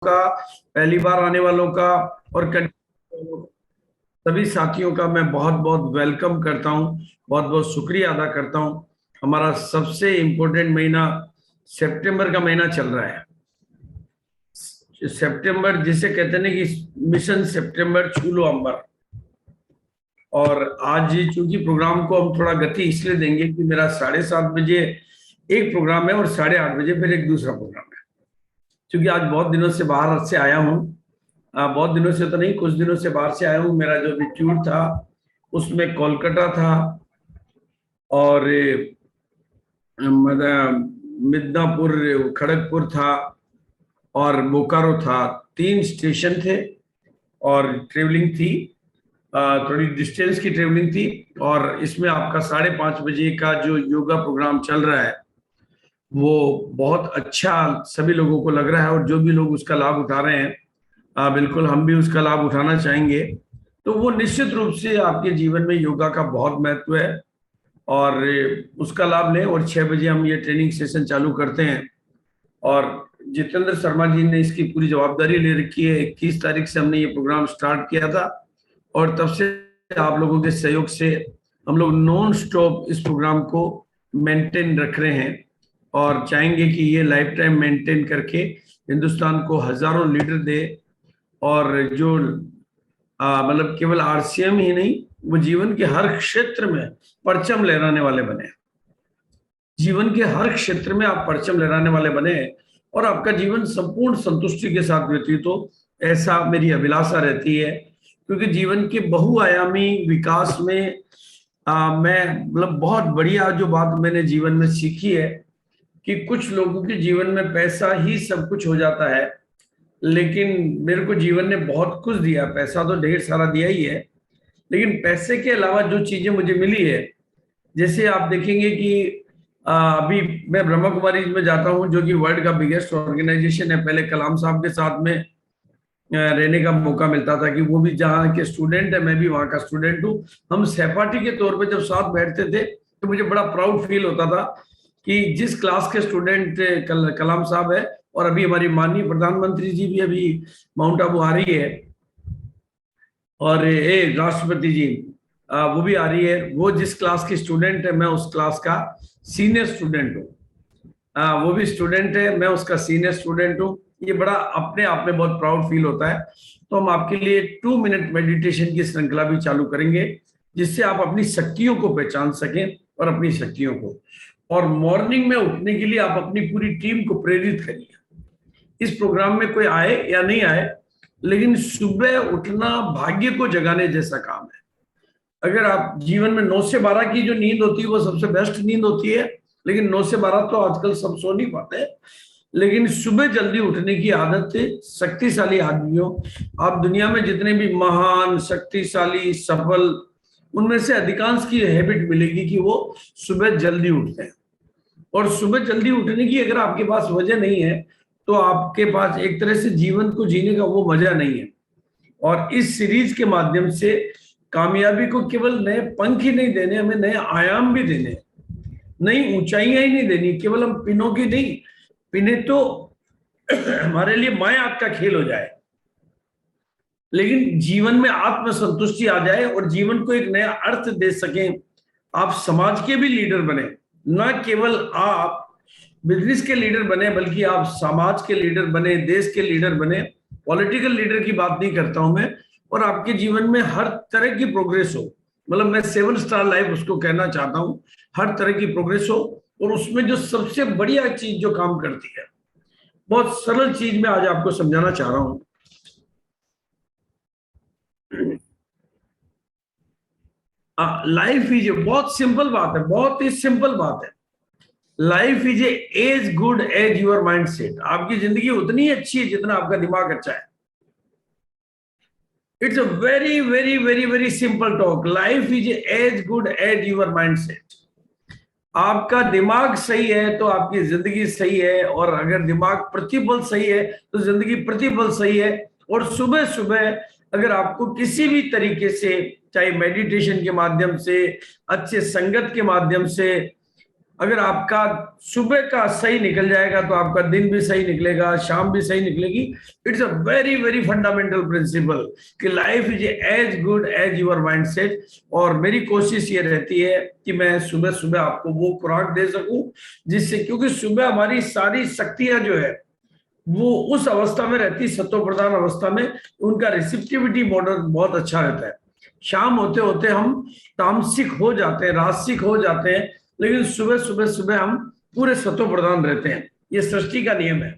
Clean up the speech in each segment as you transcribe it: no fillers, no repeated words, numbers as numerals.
का, पहली बार आने वालों का और सभी साथियों का मैं बहुत बहुत वेलकम करता हूं, बहुत बहुत शुक्रिया अदा करता हूं। हमारा सबसे इम्पोर्टेंट महीना सितंबर का महीना चल रहा है। सितंबर जिसे कहते हैं ना कि मिशन सितंबर छू लो अंबर। और आज ये चूंकि प्रोग्राम को हम थोड़ा गति इसलिए देंगे कि मेरा 7:30 बजे एक प्रोग्राम है और 8:30 बजे फिर एक दूसरा प्रोग्राम है। क्योंकि आज बहुत दिनों से बाहर से आया हूँ, बहुत दिनों से तो नहीं, कुछ दिनों से बाहर से आया हूँ। मेरा जो इंस्टीट्यूट था उसमें कोलकाता था और मिदनापुर, खड़गपुर था और बोकारो था। 3 स्टेशन थे और ट्रेवलिंग थी, थोड़ी डिस्टेंस की ट्रेवलिंग थी। और इसमें आपका 5:30 बजे का जो योगा प्रोग्राम चल रहा है वो बहुत अच्छा सभी लोगों को लग रहा है। और जो भी लोग उसका लाभ उठा रहे हैं, बिल्कुल हम भी उसका लाभ उठाना चाहेंगे। तो वो निश्चित रूप से आपके जीवन में योगा का बहुत महत्व है और उसका लाभ लें। और 6 बजे हम ये ट्रेनिंग सेशन चालू करते हैं और जितेंद्र शर्मा जी ने इसकी पूरी जवाबदारी ले रखी है। 21 तारीख से हमने ये प्रोग्राम स्टार्ट किया था और तब से आप लोगों के सहयोग से हम लोग नॉन स्टॉप इस प्रोग्राम को मेंटेन रख रहे हैं और चाहेंगे कि ये लाइफ टाइम मेंटेन करके हिंदुस्तान को हजारों लीडर दे। और जो मतलब केवल आरसीएम ही नहीं, वो जीवन के हर क्षेत्र में परचम लहराने वाले बने। जीवन के हर क्षेत्र में आप परचम लहराने वाले बने और आपका जीवन संपूर्ण संतुष्टि के साथ व्यतीत हो, ऐसा मेरी अभिलाषा रहती है। क्योंकि जीवन के बहुआयामी विकास में मैं मतलब बहुत बढ़िया जो बात मैंने जीवन में सीखी है कि कुछ लोगों के जीवन में पैसा ही सब कुछ हो जाता है, लेकिन मेरे को जीवन ने बहुत कुछ दिया। पैसा तो ढेर सारा दिया ही है, लेकिन पैसे के अलावा जो चीजें मुझे मिली है, जैसे आप देखेंगे कि अभी मैं ब्रह्मा कुमारी में जाता हूँ जो कि वर्ल्ड का बिगेस्ट ऑर्गेनाइजेशन है। पहले कलाम साहब के साथ में रहने का मौका मिलता था कि वो भी जहाँ के स्टूडेंट है, मैं भी वहाँ का स्टूडेंट हूँ। हम सहपाठी के तौर पे जब साथ बैठते थे तो मुझे बड़ा प्राउड फील होता था कि जिस क्लास के स्टूडेंट कलाम साहब है, और अभी हमारी माननीय प्रधानमंत्री जी भी अभी माउंट आबू आ रही है और राष्ट्रपति जी वो भी आ रही है। वो जिस क्लास की स्टूडेंट है मैं उस क्लास का सीनियर स्टूडेंट हूँ। वो भी स्टूडेंट है, मैं उसका सीनियर स्टूडेंट हूँ। ये बड़ा अपने आप में बहुत प्राउड फील होता है। तो हम आपके लिए 2 मिनट मेडिटेशन की श्रृंखला भी चालू करेंगे जिससे आप अपनी शक्तियों को पहचान सकें और अपनी शक्तियों को। और मॉर्निंग में उठने के लिए आप अपनी पूरी टीम को प्रेरित करिए। इस प्रोग्राम में कोई आए या नहीं आए, लेकिन सुबह उठना भाग्य को जगाने जैसा काम है। अगर आप जीवन में 9 से 12 की जो नींद होती है वो सबसे बेस्ट नींद होती है, लेकिन 9 से 12 तो आजकल सब सो नहीं पाते। लेकिन सुबह जल्दी उठने की आदत है शक्तिशाली आदमियों। आप दुनिया में जितने भी महान, शक्तिशाली, सफल, उनमें से अधिकांश की हैबिट मिलेगी कि वो सुबह जल्दी उठते हैं। और सुबह जल्दी उठने की अगर आपके पास वजह नहीं है तो आपके पास एक तरह से जीवन को जीने का वो मजा नहीं है। और इस सीरीज के माध्यम से कामयाबी को केवल नए पंख ही नहीं देने, हमें नए आयाम भी देने, नई ऊंचाइयां ही नहीं देनी। केवल हम पिनों की नहीं, पिने तो हमारे लिए माया आग का खेल हो जाए, लेकिन जीवन में आत्म संतुष्टि आ जाए और जीवन को एक नया अर्थ दे सकें। आप समाज के भी लीडर बने, न केवल आप बिजनेस के लीडर बने बल्कि आप समाज के लीडर बने, देश के लीडर बने। पॉलिटिकल लीडर की बात नहीं करता हूं मैं। और आपके जीवन में हर तरह की प्रोग्रेस हो, मतलब मैं 7 स्टार लाइफ उसको कहना चाहता हूं। हर तरह की प्रोग्रेस हो और उसमें जो सबसे बढ़िया चीज जो काम करती है, बहुत सरल चीज मैं आज आपको समझाना चाह रहा हूं। लाइफ इज, बहुत सिंपल बात है, बहुत ही सिंपल बात है। Life is as good as your mind set. आपकी जिंदगी उतनी अच्छी है जितना आपका दिमाग अच्छा है। It's a very very very very simple talk. Life is as good as your mind set. आपका दिमाग सही है तो आपकी जिंदगी सही है, और अगर दिमाग प्रतिबल सही है तो जिंदगी प्रतिबल सही है। और सुबह सुबह अगर आपको किसी भी तरीके से, चाहे मेडिटेशन के माध्यम से, अच्छे संगत के माध्यम से, अगर आपका सुबह का सही निकल जाएगा तो आपका दिन भी सही निकलेगा, शाम भी सही निकलेगी। It's a very very fundamental principle कि life is as good as your mindset. और मेरी कोशिश ये रहती है कि मैं सुबह सुबह आपको वो खुराक दे सकूं जिससे, क्योंकि सुबह हमारी सारी शक्तियां जो है वो उस अवस्था में रहती, सत्व प्रधान अवस्था में, उनका रिसेप्टिविटी मॉडल बहुत अच्छा रहता है। शाम होते होते हम तामसिक हो जाते हैं, राजसिक हो जाते हैं, लेकिन सुबह सुबह सुबह हम पूरे सत्व प्रधान रहते हैं। ये सृष्टि का नियम है।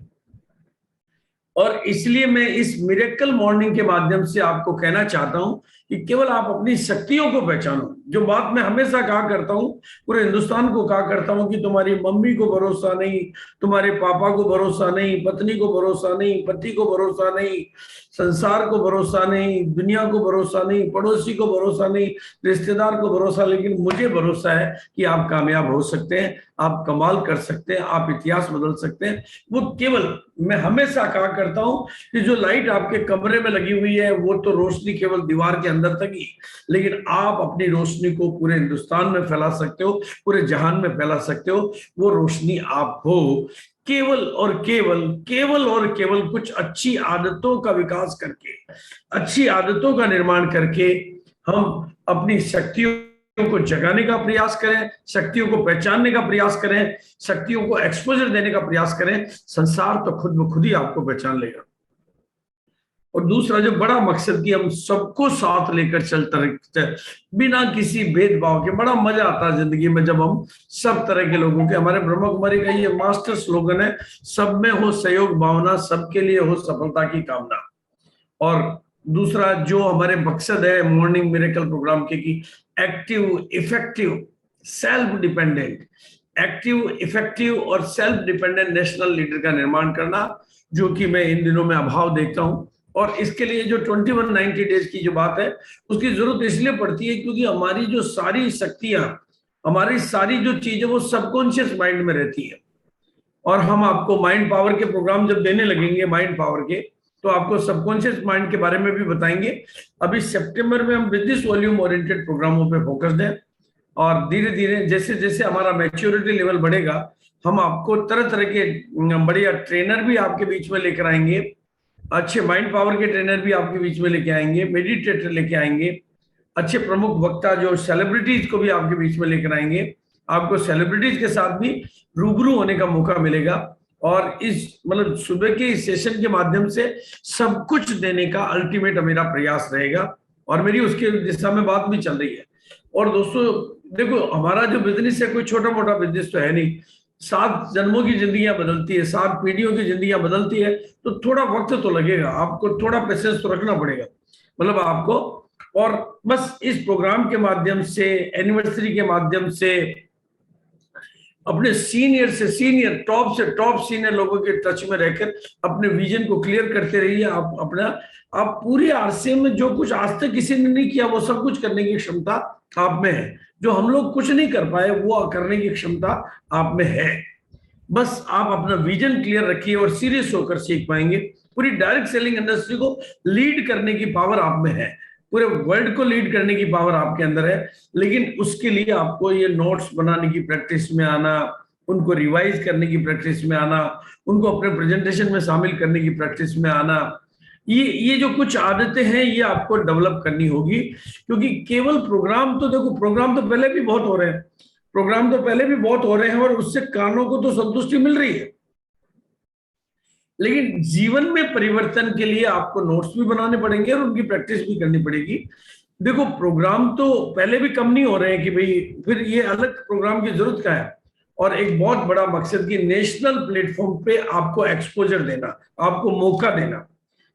और इसलिए मैं इस मिरेकल मॉर्निंग के माध्यम से आपको कहना चाहता हूं कि केवल आप अपनी शक्तियों को पहचानो। जो बात मैं हमेशा कहा करता हूं, पूरे हिंदुस्तान को कहा करता हूं कि तुम्हारी मम्मी को भरोसा नहीं, तुम्हारे पापा को भरोसा नहीं, पत्नी को भरोसा नहीं, पति को भरोसा नहीं, संसार को भरोसा नहीं, दुनिया को भरोसा नहीं, पड़ोसी को भरोसा नहीं, रिश्तेदार को भरोसा, लेकिन मुझे भरोसा है कि आप कामयाब हो सकते हैं, आप कमाल कर सकते हैं, आप इतिहास बदल सकते हैं। वो केवल, मैं हमेशा कहा करता हूं कि जो लाइट आपके कमरे में लगी हुई है वो तो रोशनी केवल दीवार के अंदर तक ही, लेकिन आप अपनी रोशनी को पूरे हिंदुस्तान में फैला सकते हो, पूरे जहान में फैला सकते हो। वो रोशनी आप हो केवल और केवल, केवल और केवल कुछ अच्छी आदतों का विकास करके, अच्छी आदतों का निर्माण करके हम अपनी शक्तियों को जगाने का प्रयास करें, शक्तियों को पहचानने का प्रयास करें, शक्तियों को एक्सपोजर देने का प्रयास करें। संसार तो खुद ब खुद ही आपको पहचान लेगा। और दूसरा जो बड़ा मकसद कि हम सबको साथ लेकर चलते रहते बिना किसी भेदभाव के, बड़ा मजा आता है जिंदगी में जब हम सब तरह के लोगों के, हमारे ब्रह्मा कुमारी का ये मास्टर स्लोगन है, सब में हो सहयोग भावना, सबके लिए हो सफलता की कामना। और दूसरा जो हमारे मकसद है मॉर्निंग मिरेकल प्रोग्राम के कि active, effective, self dependent, active, effective और सेल्फ डिपेंडेंट नेशनल लीडर का निर्माण करना, जो कि मैं इन दिनों में अभाव देखता हूं। और इसके लिए जो 2190 डेज की जो बात है उसकी जरूरत इसलिए पड़ती है क्योंकि हमारी जो सारी शक्तियां, हमारी सारी जो चीजें वो सबकॉन्शियस माइंड में रहती है। और हम आपको माइंड पावर के प्रोग्राम जब देने लगेंगे, माइंड पावर के, तो आपको सबकॉन्शियस माइंड के बारे में भी बताएंगे। अभी सितंबर में हम बिजनेस वॉल्यूम ओरिएंटेड प्रोग्रामों पे फोकस दें, और धीरे धीरे जैसे जैसे हमारा मैच्योरिटी लेवल बढ़ेगा, हम आपको तरह तरह के बढ़िया ट्रेनर भी आपके बीच में लेकर आएंगे, अच्छे माइंड पावर के ट्रेनर भी आपके बीच में लेके आएंगे, मेडिटेटर लेके आएंगे, अच्छे प्रमुख वक्ता जो सेलिब्रिटीज को भी आपके बीच में लेकर आएंगे। आपको सेलिब्रिटीज के साथ भी रूबरू होने का मौका मिलेगा। और इस मतलब सुबह के इस सेशन के माध्यम से सब कुछ देने का अल्टीमेट मेरा प्रयास रहेगा, और मेरी उसके दिशा में बात भी चल रही है। और दोस्तों देखो, हमारा जो बिजनेस है कोई छोटा मोटा बिजनेस तो है नहीं। 7 जन्मों की जिंदगियां बदलती है, 7 पीढ़ियों की जिंदगियां बदलती है, तो थोड़ा वक्त तो लगेगा, आपको थोड़ा पेशेंस तो रखना पड़ेगा, मतलब आपको। और बस इस प्रोग्राम के माध्यम से, एनिवर्सरी के माध्यम से, अपने सीनियर से सीनियर, टॉप से टॉप सीनियर लोगों के टच में रहकर अपने विजन को क्लियर करते रहिए। आप अपना, आप पूरे अरसे में जो कुछ आज तक किसी ने नहीं किया वो सब कुछ करने की क्षमता आप में है। जो हम लोग कुछ नहीं कर पाए वो करने की क्षमता आप में है। बस आप अपना विजन क्लियर रखिए और सीरियस होकर सीख पाएंगे। पूरी डायरेक्ट सेलिंग इंडस्ट्री को लीड करने की पावर आप में है, पूरे वर्ल्ड को लीड करने की पावर आपके अंदर है। लेकिन उसके लिए आपको ये नोट्स बनाने की प्रैक्टिस में आना, उनको रिवाइज करने की प्रैक्टिस में आना, उनको अपने प्रेजेंटेशन में शामिल करने की प्रैक्टिस में आना, ये जो कुछ आदतें हैं ये आपको डेवलप करनी होगी। क्योंकि केवल प्रोग्राम तो देखो, प्रोग्राम तो पहले भी बहुत हो रहे हैं, प्रोग्राम तो पहले भी बहुत हो रहे हैं और उससे कानों को तो संतुष्टि मिल रही है, लेकिन जीवन में परिवर्तन के लिए आपको नोट्स भी बनाने पड़ेंगे और उनकी प्रैक्टिस भी करनी पड़ेगी। देखो प्रोग्राम तो पहले भी कम नहीं हो रहे हैं कि भाई फिर ये अलग प्रोग्राम की जरूरत क्या है। और एक बहुत बड़ा मकसद कि नेशनल प्लेटफॉर्म पे आपको एक्सपोजर देना, आपको मौका देना।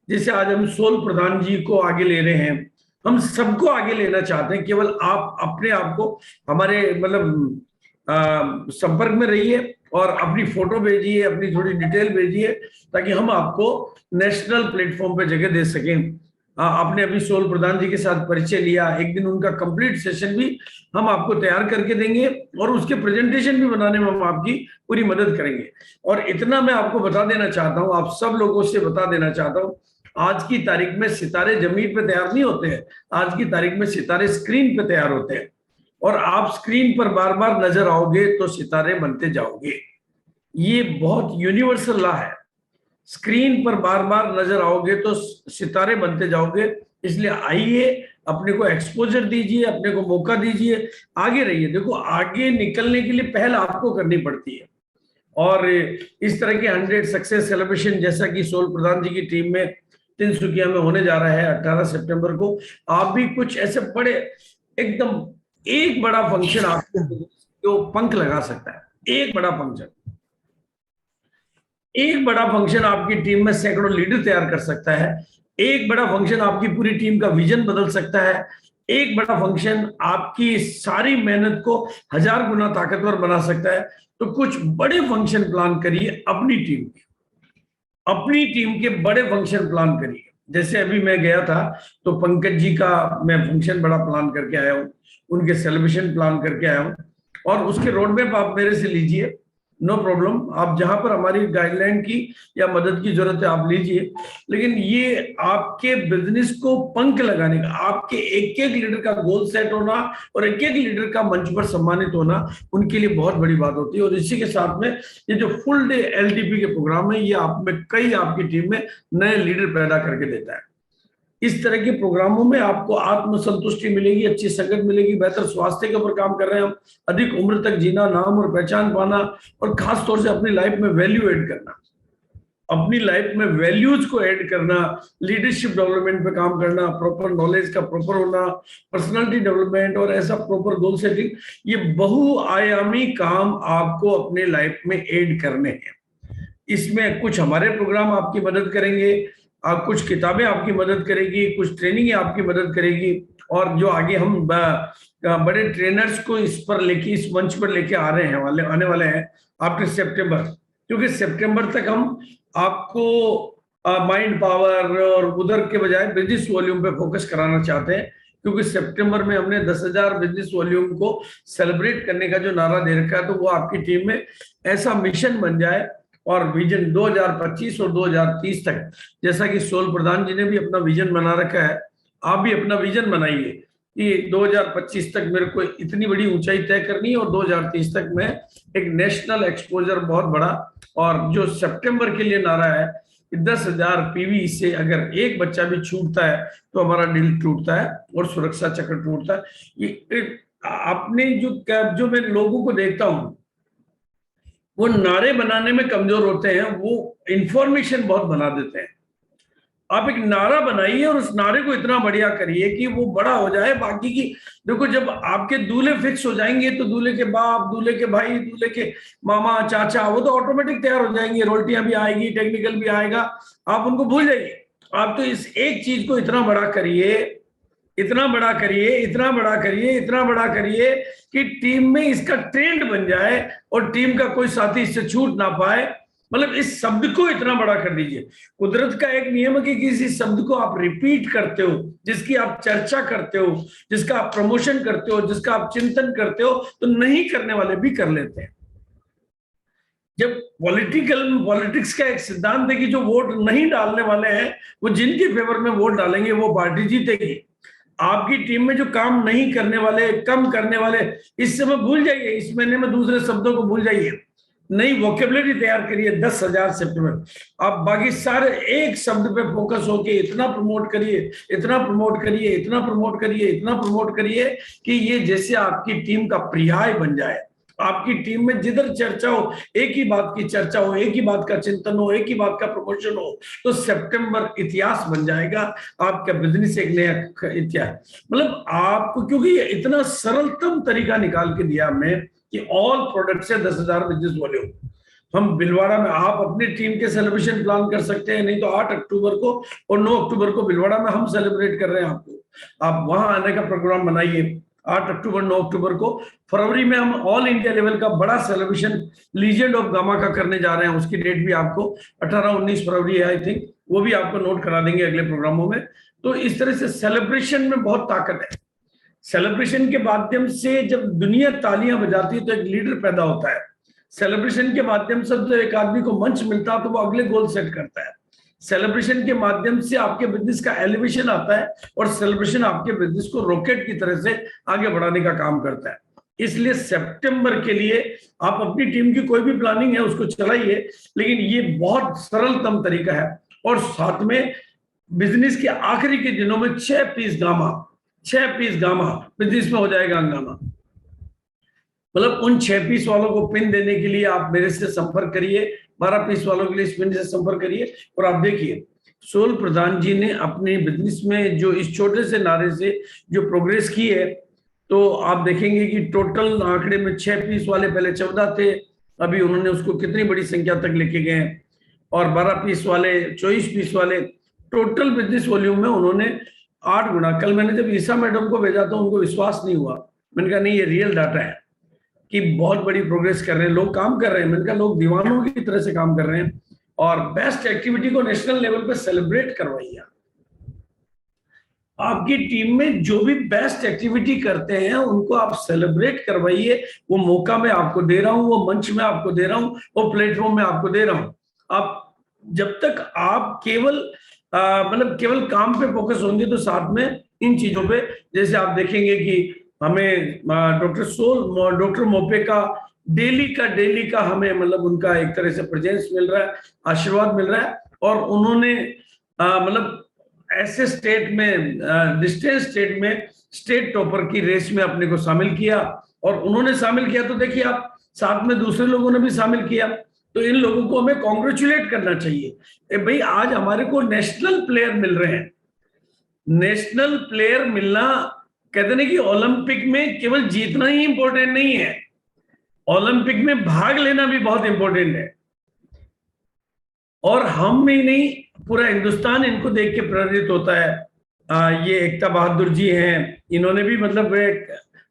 जैसे आज हम सोल प्रधान जी को आगे ले रहे हैं, हम सबको आगे लेना चाहते हैं। केवल आप अपने आप को हमारे मतलब संपर्क में रहिए और अपनी फोटो भेजिए, अपनी थोड़ी डिटेल भेजिए, ताकि हम आपको नेशनल प्लेटफॉर्म पे जगह दे सकें। आपने अभी सोल प्रधान जी के साथ परिचय लिया, एक दिन उनका कंप्लीट सेशन भी हम आपको तैयार करके देंगे और उसके प्रेजेंटेशन भी बनाने में हम आपकी पूरी मदद करेंगे। और इतना मैं आपको बता देना चाहता हूं, आप सब लोगों से बता देना चाहता हूं, आज की तारीख में सितारे जमीन पे तैयार नहीं होते हैं, आज की तारीख में सितारे स्क्रीन पे तैयार होते हैं। और आप स्क्रीन पर बार बार नजर आओगे तो सितारे बनते जाओगे। ये बहुत यूनिवर्सल लॉ है, स्क्रीन पर बार बार नजर आओगे तो सितारे बनते जाओगे। इसलिए आइए, अपने को एक्सपोजर दीजिए, अपने को मौका दीजिए, आगे रहिए। देखो, आगे निकलने के लिए पहल आपको करनी पड़ती है। और इस तरह के 100 सक्सेस सेलिब्रेशन जैसा कि सोल प्रधान जी की टीम में तिनसुकिया में होने जा रहा है 18 सितंबर को, आप भी कुछ ऐसे बड़े एकदम एक बड़ा फंक्शन आपको जो पंख लगा सकता है। एक बड़ा फंक्शन, एक बड़ा फंक्शन आपकी टीम में सैकड़ों लीडर तैयार कर सकता है। एक बड़ा फंक्शन आपकी पूरी टीम का विजन बदल सकता है। एक बड़ा फंक्शन आपकी सारी मेहनत को 1000 गुना ताकतवर बना सकता है। तो कुछ बड़े फंक्शन प्लान करिए अपनी टीम के, अपनी टीम के बड़े फंक्शन प्लान करिए। जैसे अभी मैं गया था तो पंकज जी का मैं फंक्शन बड़ा प्लान करके आया हूँ, उनके सेलिब्रेशन प्लान करके आया हूँ, और उसके रोड मैप आप मेरे से लीजिए, नो प्रॉब्लम। आप जहां पर हमारी गाइडलाइन की या मदद की जरूरत है आप लीजिए। लेकिन ये आपके बिजनेस को पंख लगाने का, आपके एक एक लीडर का गोल सेट होना और एक एक लीडर का मंच पर सम्मानित होना उनके लिए बहुत बड़ी बात होती है। और इसी के साथ में ये जो फुल डे एलडीपी के प्रोग्राम है, ये आप में कई आपकी टीम में नए लीडर पैदा करके देता है। इस तरह के प्रोग्रामों में आपको आत्मसंतुष्टि मिलेगी, अच्छी संगत मिलेगी, बेहतर स्वास्थ्य के ऊपर काम कर रहे हैं हम, अधिक उम्र तक जीना, नाम और पहचान पाना, और खास तौर से अपनी लाइफ में वैल्यू ऐड करना, अपनी लाइफ में वैल्यूज को ऐड करना, लीडरशिप डेवलपमेंट पे काम करना, प्रॉपर नॉलेज का प्रॉपर होना, पर्सनालिटी डेवलपमेंट और ऐसा प्रॉपर गोल सेटिंग, ये बहुआयामी काम आपको अपने लाइफ में ऐड करने हैं। इसमें कुछ हमारे प्रोग्राम आपकी मदद करेंगे, कुछ किताबें आपकी मदद करेगी, कुछ ट्रेनिंग आपकी मदद करेगी, और जो आगे हम बड़े ट्रेनर्स को इस पर लेके, इस मंच पर लेके आ रहे हैं, आने वाले हैं आफ्टर सितंबर। क्योंकि सितंबर तक हम आपको माइंड पावर और उधर के बजाय बिजनेस वॉल्यूम पे फोकस कराना चाहते हैं। क्योंकि सितंबर में हमने 10,000 बिजनेस वॉल्यूम को सेलिब्रेट करने का जो नारा दे रखा है, तो वो आपकी टीम में ऐसा मिशन बन जाए, और विजन 2025 और 2030 तक, जैसा कि सोल प्रधान जी ने भी अपना विजन बना रखा है, आप भी अपना विजन बनाइए कि 2025 तक मेरे को इतनी बड़ी ऊंचाई तय करनी है और 2030 तक मैं एक नेशनल एक्सपोजर बहुत बड़ा। और जो सितंबर के लिए नारा है कि 10,000 पीवी से अगर एक बच्चा भी छूटता है तो हमारा दिल टूटता है और सुरक्षा चक्र टूटता है। ये आपने जो मैं लोगों को देखता हूं, वो नारे बनाने में कमजोर होते हैं, वो इंफॉर्मेशन बहुत बना देते हैं। आप एक नारा बनाइए और उस नारे को इतना बढ़िया करिए कि वो बड़ा हो जाए। बाकी की देखो, जब आपके दूल्हे फिक्स हो जाएंगे तो दूल्हे के बाप, दूल्हे के भाई, दूल्हे के मामा, चाचा, वो तो ऑटोमेटिक तैयार हो जाएंगे, रोटियां भी आएगी, टेक्निकल भी आएगा, आप उनको भूल जाइए। आप तो इस एक चीज को इतना बड़ा करिए, इतना बड़ा करिए, इतना बड़ा करिए, इतना बड़ा करिए कि टीम में इसका ट्रेंड बन जाए और टीम का कोई साथी इससे छूट ना पाए। मतलब इस शब्द को इतना बड़ा कर दीजिए। कुदरत का एक नियम है कि किसी शब्द को आप रिपीट करते हो, जिसकी आप चर्चा करते हो, जिसका आप प्रमोशन करते हो, जिसका आप चिंतन करते हो, तो नहीं करने वाले भी कर लेते हैं। जब पॉलिटिक्स का एक सिद्धांत है कि जो वोट नहीं डालने वाले हैं, वो जिनके फेवर में वोट डालेंगे वो पार्टी जीतेगी। आपकी टीम में जो काम नहीं करने वाले, कम करने वाले, इस समय भूल जाइए, इस महीने में दूसरे शब्दों को भूल जाइए, नई वोकेबलरी तैयार करिए। 10,000 सितंबर आप बाकी सारे एक शब्द पे फोकस होके इतना प्रमोट करिए, इतना प्रमोट करिए, इतना प्रमोट करिए, इतना प्रमोट करिए कि ये जैसे आपकी टीम का पर्याय बन जाए। आपकी टीम में जिधर चर्चा हो, एक ही बात की चर्चा हो, एक ही बात का चिंतन हो, एक ही बात का प्रमोशन हो, तो सितंबर इतिहास बन जाएगा। आपका बिजनेस एक नया इतिहास, मतलब आपको, क्योंकि ये इतना सरलतम तरीका निकाल के दिया हमने कि ऑल प्रोडक्ट से 10,000 बिजनेस वॉल्यूम। हम भिलवाड़ा में, आप अपनी टीम के सेलिब्रेशन प्लान कर सकते हैं, नहीं तो 8 अक्टूबर को और 9 अक्टूबर को भिलवाड़ा में हम सेलिब्रेट कर रहे हैं आपको, आप वहां आने का प्रोग्राम बनाइए। 8 अक्टूबर 9 अक्टूबर को। फरवरी में हम ऑल इंडिया लेवल का बड़ा सेलिब्रेशन लीजेंड ऑफ गामा का करने जा रहे हैं, उसकी डेट भी आपको 18-19 फरवरी है आई थिंक, वो भी आपको नोट करा देंगे अगले प्रोग्रामों में। तो इस तरह से सेलिब्रेशन में बहुत ताकत है। सेलिब्रेशन के माध्यम से जब दुनिया तालियां बजाती है तो एक लीडर पैदा होता है। सेलिब्रेशन के माध्यम से जब एक आदमी को मंच मिलता है तो वो अगले गोल सेट करता है। सेलिब्रेशन के माध्यम से आपके बिजनेस का एलिवेशन आता है और सेलिब्रेशन आपके बिजनेस को रॉकेट की तरह से आगे बढ़ाने का काम करता है। इसलिए सितंबर के लिए आप अपनी टीम की कोई भी प्लानिंग है उसको चलाइए, लेकिन ये बहुत सरलतम तरीका है। और साथ में बिजनेस के आखिरी के दिनों में 6 पीस गामा बिजनेस में हो जाएगा हंगामा। मतलब उन 6 पीस वालों को पिन देने के लिए आप मेरे से संपर्क करिए, 12 पीस वालों के लिए इस पिन से संपर्क करिए। और आप देखिए सोल प्रधान जी ने अपने बिजनेस में जो इस छोटे से नारे से जो प्रोग्रेस की है, तो आप देखेंगे कि टोटल आंकड़े में 6 पीस वाले पहले 14 थे, अभी उन्होंने उसको कितनी बड़ी संख्या तक लेके गए हैं। और 12 पीस वाले, 24 पीस वाले, टोटल बिजनेस वॉल्यूम में उन्होंने 8 गुना। कल मैंने जब ईसा मैडम को भेजा तो उनको विश्वास नहीं हुआ। मैंने कहा नहीं, ये रियल डाटा है कि बहुत बड़ी प्रोग्रेस कर रहे हैं, लोग काम कर रहे हैं। मैंने कहा लोग दीवानों की तरह से काम कर रहे हैं। और बेस्ट एक्टिविटी को नेशनल लेवल पे सेलिब्रेट करवाइए। आपकी टीम में जो भी बेस्ट एक्टिविटी करते हैं उनको आप सेलिब्रेट करवाइए। वो मौका मैं आपको दे रहा हूं, वो मंच में आपको दे रहा हूं, वो प्लेटफॉर्म में आपको दे रहा हूं। आप जब तक आप केवल मतलब केवल काम पे फोकस होंगे तो साथ में इन चीजों पे, जैसे आप देखेंगे कि हमें डॉक्टर मोपे का डेली का हमें मतलब उनका एक तरह से प्रेजेंस मिल रहा है, आशीर्वाद मिल रहा है। और उन्होंने मतलब ऐसे स्टेट में, डिस्टेंस स्टेट में स्टेट टॉपर की रेस में अपने को शामिल किया। और उन्होंने शामिल किया तो देखिए आप, साथ में दूसरे लोगों ने भी शामिल किया। तो इन लोगों को हमें कॉन्ग्रेचुलेट करना चाहिए। भाई आज हमारे को नेशनल प्लेयर मिल रहे हैं। नेशनल प्लेयर मिलना, कहते हैं कि ओलंपिक में केवल जीतना ही इंपॉर्टेंट नहीं है, ओलंपिक में भाग लेना भी बहुत इंपॉर्टेंट है। और हम ही नहीं, पूरा हिंदुस्तान इनको देख के प्रेरित होता है। ये एकता बहादुर जी हैं, इन्होंने भी मतलब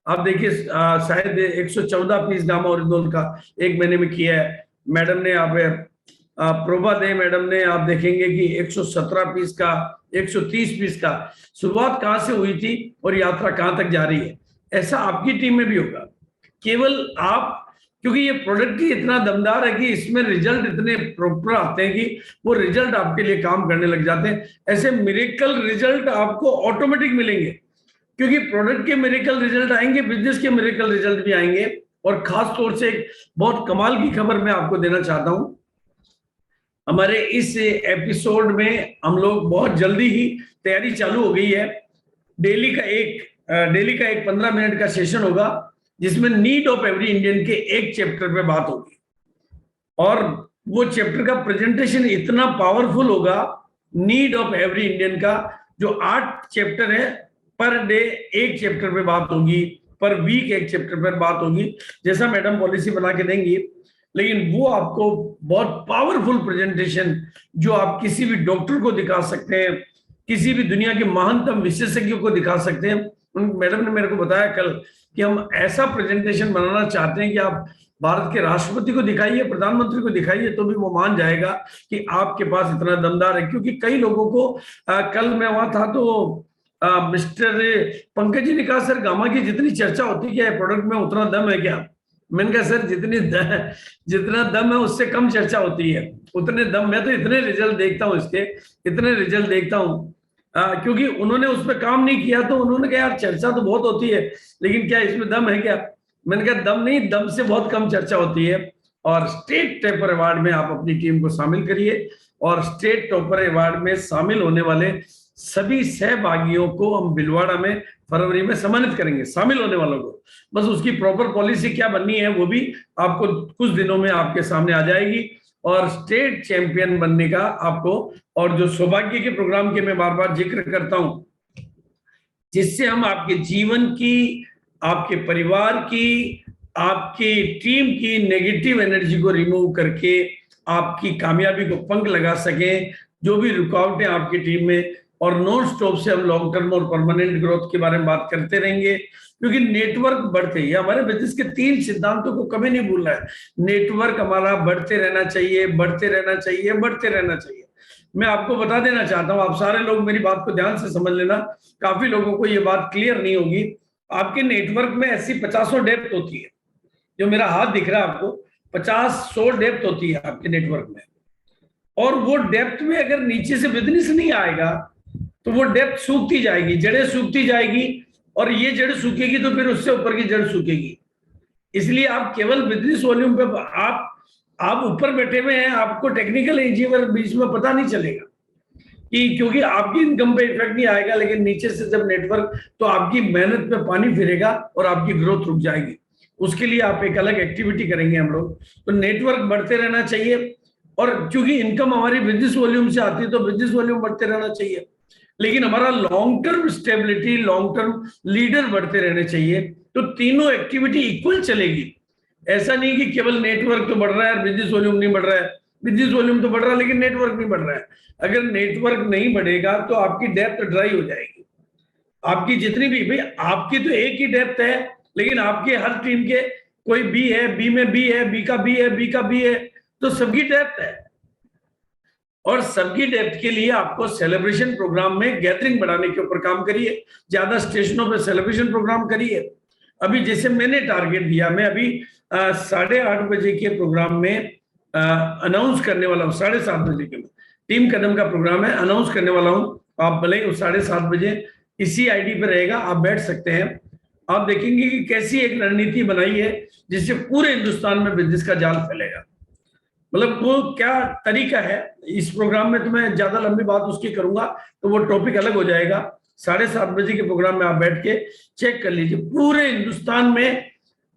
आप देखिए शायद 114 पीस गामा ओरिजिनल का 1 महीने में किया है। मैडम ने आप प्रोभा दे मैडम ने, आप देखेंगे कि 117 पीस का, 130 पीस का। शुरुआत कहां से हुई थी और यात्रा कहां तक जा रही है, ऐसा आपकी टीम में भी होगा। केवल आप, क्योंकि ये प्रोडक्ट ही इतना दमदार है कि इसमें रिजल्ट इतने प्रॉपर आते हैं कि वो रिजल्ट आपके लिए काम करने लग जाते हैं। ऐसे मिरेकल रिजल्ट आपको ऑटोमेटिक मिलेंगे, क्योंकि प्रोडक्ट के मिरेकल रिजल्ट आएंगे, बिजनेस के मिरेकल रिजल्ट भी आएंगे। और खास तौर से एक बहुत कमाल की खबर मैं आपको देना चाहता हूं। हमारे इस एपिसोड में हम लोग बहुत जल्दी ही तैयारी चालू हो गई है। डेली का एक 15 मिनट का सेशन होगा, जिसमें नीड ऑफ एवरी इंडियन के एक चैप्टर पे बात होगी। और वो चैप्टर का प्रेजेंटेशन इतना पावरफुल होगा, नीड ऑफ एवरी इंडियन का, जो 8 चैप्टर है, पर डे एक चैप्टर पे बात होगी, पर वीक एक चैप्टर पर बात होगी, जैसा मैडम पॉलिसी बना के देंगी। लेकिन वो आपको बहुत पावरफुल प्रेजेंटेशन, जो आप किसी भी डॉक्टर को दिखा सकते हैं, किसी भी दुनिया के महानतम विशेषज्ञों को दिखा सकते हैं। मैडम ने मेरे को बताया कल कि हम ऐसा प्रेजेंटेशन बनाना चाहते हैं कि आप भारत के राष्ट्रपति को दिखाइए, प्रधानमंत्री को दिखाइए, तो भी वो मान जाएगा कि आपके पास इतना दमदार है। क्योंकि कई लोगों को कल मैं वहां था तो मिस्टर पंकज जी ने कहा, सर गामा की जितनी चर्चा होती है प्रोडक्ट में उतना दम है क्या? मैंने कहा सर जितना दम है उससे कम चर्चा होती है, उतने दम। मैं तो इतने रिजल्ट देखता हूँ इसके, इतने रिजल्ट देखता हूँ, क्योंकि उन्होंने उस पर काम नहीं किया तो उन्होंने कहा यार चर्चा तो बहुत होती है, लेकिन क्या इसमें दम है क्या? मैंने कहा दम नहीं, दम से बहुत कम चर्चा होती है। और स्टेट टॉपर अवार्ड में आप अपनी टीम को शामिल करिए। और स्टेट टॉपर अवार्ड में शामिल होने वाले सभी सहभागियों को हम भिलवाड़ा में फरवरी में सम्मानित करेंगे, शामिल होने वालों को। बस उसकी प्रॉपर पॉलिसी क्या बननी है वो भी आपको कुछ दिनों में आपके सामने आ जाएगी। और स्टेट चैंपियन बनने का आपको, और जो सौभाग्य के प्रोग्राम के मैं बार बार जिक्र करता हूं, जिससे हम आपके जीवन की, आपके परिवार की, आपकी टीम की नेगेटिव एनर्जी को रिमूव करके आपकी कामयाबी को पंख लगा सकें, जो भी रुकावटें आपकी टीम में। और नॉन स्टॉप से हम लॉन्ग टर्म और परमानेंट ग्रोथ के बारे में बात करते रहेंगे, क्योंकि नेटवर्क बढ़ते ही हमारे बिजनेस के 3 सिद्धांतों को कभी नहीं भूलना है। नेटवर्क हमारा बढ़ते रहना चाहिए, बढ़ते रहना चाहिए, बढ़ते रहना चाहिए। मैं आपको बता देना चाहता हूं, आप सारे लोग मेरी बात को ध्यान से समझ लेना, काफी लोगों को ये बात क्लियर नहीं होगी। आपके नेटवर्क में ऐसी 50 डेप्थ होती है, जो मेरा हाथ दिख रहा है आपको, 50-100 डेप्थ होती है आपके नेटवर्क में। और वो डेप्थ में अगर नीचे से बिजनेस नहीं आएगा तो वो डेप्थ सूखती जाएगी, जड़ें सूखती जाएगी, और ये जड़ सूखेगी तो फिर उससे ऊपर की जड़ सूखेगी। इसलिए आप केवल बिजनेस वॉल्यूम पे आप ऊपर बैठे हुए हैं, आपको टेक्निकल इंजीनियर बीच में पता नहीं चलेगा कि, क्योंकि आपकी इनकम पे इफेक्ट नहीं आएगा, लेकिन नीचे से जब नेटवर्क, तो आपकी मेहनत पे पानी फिरेगा और आपकी ग्रोथ रुक जाएगी। उसके लिए आप एक अलग एक्टिविटी करेंगे हम लोग। तो नेटवर्क बढ़ते रहना चाहिए, और क्योंकि इनकम हमारी बिजनेस वॉल्यूम से आती है तो बिजनेस वॉल्यूम बढ़ते रहना चाहिए, लेकिन हमारा long term stability, long term leader बढ़ते रहने चाहिए। तो तीनों एक्टिविटी इक्वल चलेगी। ऐसा नहीं कि केवल नेटवर्क तो बढ़ रहा है, बिजनेस वॉल्यूम नहीं बढ़ रहा है, बिजनेस वॉल्यूम तो बढ़ रहा है लेकिन नेटवर्क नहीं बढ़ रहा है। अगर नेटवर्क नहीं बढ़ेगा तो आपकी डेप्थ ड्राई हो जाएगी। आपकी जितनी भी, भाई आपकी तो एक ही डेप्थ है, लेकिन आपके हर टीम के कोई बी है, बी में बी है, बी का बी है, बी का बी है, तो सबकी डेप्थ है। और सबकी डेप्थ के लिए आपको सेलिब्रेशन प्रोग्राम में गैदरिंग बढ़ाने के ऊपर काम करिए, ज्यादा स्टेशनों पे सेलिब्रेशन प्रोग्राम करिए। अभी जैसे मैंने टारगेट दिया, मैं अभी 8:30 बजे के प्रोग्राम में अनाउंस करने वाला हूँ, 7:30 बजे के टीम कदम का प्रोग्राम है, अनाउंस करने वाला हूँ। आप भले ही 7:30 बजे इसी आईडी पे रहेगा, आप बैठ सकते हैं। आप देखेंगे कि कैसी एक रणनीति बनाई है जिससे पूरे हिंदुस्तान में बिजनेस का जाल फैलेगा। मतलब वो क्या तरीका है इस प्रोग्राम में, तो मैं ज्यादा लंबी बात उसकी करूंगा तो वो टॉपिक अलग हो जाएगा। 7:30 बजे के प्रोग्राम में आप बैठ के चेक कर लीजिए पूरे हिंदुस्तान में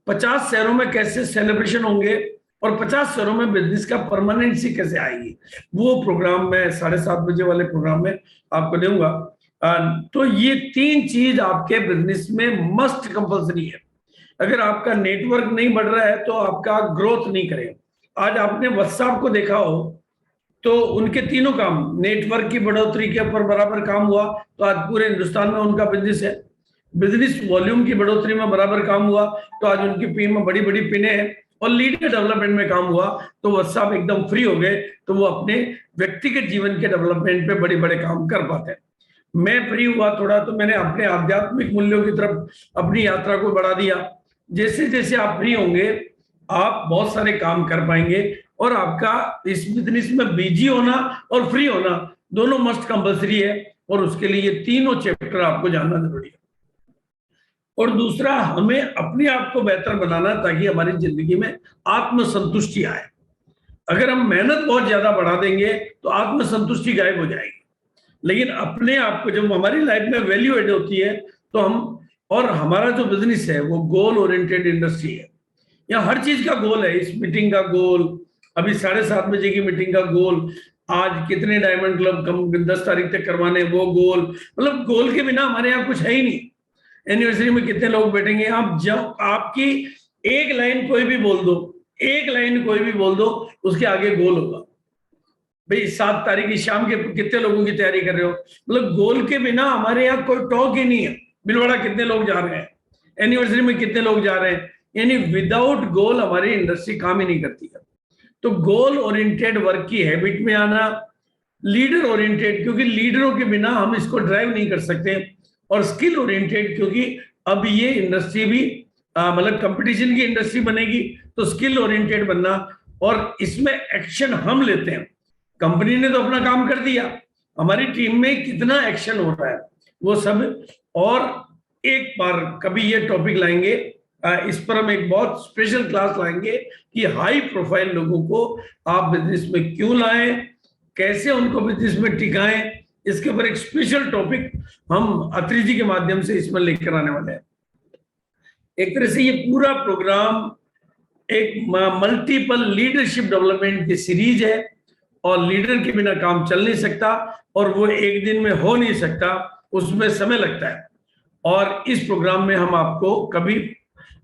50 शहरों में कैसे सेलिब्रेशन होंगे और 50 शहरों में बिजनेस का परमानेंसी कैसे आएगी। वो प्रोग्राम मैं 7:30 बजे वाले प्रोग्राम में आपको दूंगा। तो ये 3 चीज आपके बिजनेस में मस्ट कंपल्सरी है। अगर आपका नेटवर्क नहीं बढ़ रहा है तो आपका ग्रोथ नहीं करेगा। आज आपने व्हाट्सएप को देखा हो तो उनके तीनों काम, नेटवर्क की बढ़ोतरी के ऊपर बराबर काम हुआ तो आज पूरे हिंदुस्तान में उनका बिजनेस है। बिजनेस वॉल्यूम की बढ़ोतरी में बराबर काम हुआ तो आज उनकी टीम में बड़ी बड़ी पिने हैं। और लीडर डेवलपमेंट में काम हुआ तो व्हाट्सएप एकदम फ्री हो गए, तो वो अपने व्यक्तिगत जीवन के डेवलपमेंट पे बड़े बड़े काम कर पाते हैं। मैं फ्री हुआ थोड़ा तो मैंने अपने आध्यात्मिक मूल्यों की तरफ अपनी यात्रा को बढ़ा दिया। जैसे जैसे आप फ्री होंगे आप बहुत सारे काम कर पाएंगे, और आपका इस बिजनेस में बिजी होना और फ्री होना दोनों मस्ट कंपल्सरी है, और उसके लिए ये तीनों चैप्टर आपको जानना जरूरी है। और दूसरा, हमें अपने आप को बेहतर बनाना ताकि हमारी जिंदगी में आत्मसंतुष्टि आए। अगर हम मेहनत बहुत ज्यादा बढ़ा देंगे तो आत्मसंतुष्टि गायब हो जाएगी। लेकिन अपने आप को जब हमारी लाइफ में वैल्यू एड होती है तो हम, और हमारा जो बिजनेस है वो गोल ओरिएंटेड इंडस्ट्री है, यहाँ हर चीज का गोल है। इस मीटिंग का गोल, अभी 7:30 बजे की मीटिंग का गोल, आज कितने डायमंड क्लब कम 10 तारीख तक करवाने, वो गोल। मतलब गोल के बिना हमारे यहाँ कुछ है ही नहीं। एनिवर्सरी में कितने लोग बैठेंगे, आप जब आपकी एक लाइन कोई भी बोल दो, एक लाइन कोई भी बोल दो, उसके आगे गोल होगा। भाई 7 तारीख की शाम के कितने लोगों की तैयारी कर रहे हो, मतलब गोल के बिना हमारे यहाँ कोई टॉक ही नहीं है। बिलवाड़ा कितने लोग जा रहे हैं, एनिवर्सरी में कितने लोग जा रहे हैं, यानी विदाउट गोल हमारी इंडस्ट्री काम ही नहीं करती है। तो गोल ओरिएंटेड वर्क की हैबिट में आना, लीडर ओरिएंटेड, क्योंकि लीडरों के बिना हम इसको ड्राइव नहीं कर सकते, और स्किल ओरिएंटेड, क्योंकि अब ये इंडस्ट्री भी मतलब कंपटीशन की इंडस्ट्री बनेगी, तो स्किल ओरिएंटेड बनना, और इसमें एक्शन हम लेते हैं। कंपनी ने तो अपना काम कर दिया, हमारी टीम में कितना एक्शन हो रहा है वो सब। और एक बार कभी ये टॉपिक लाएंगे, इस पर हम एक बहुत स्पेशल क्लास लाएंगे कि हाई प्रोफाइल लोगों को आप बिजनेस में क्यों लाएं, कैसे उनको बिजनेस में टिकाएं। इसके ऊपर एक स्पेशल टॉपिक हम अत्री जी के माध्यम से इसमें लेकर आने वाले हैं। एक तरह से ये पूरा प्रोग्राम एक मल्टीपल लीडरशिप डेवलपमेंट की सीरीज है, और लीडर के बिना काम चल नहीं सकता, और वो एक दिन में हो नहीं सकता, उसमें समय लगता है। और इस प्रोग्राम में हम आपको कभी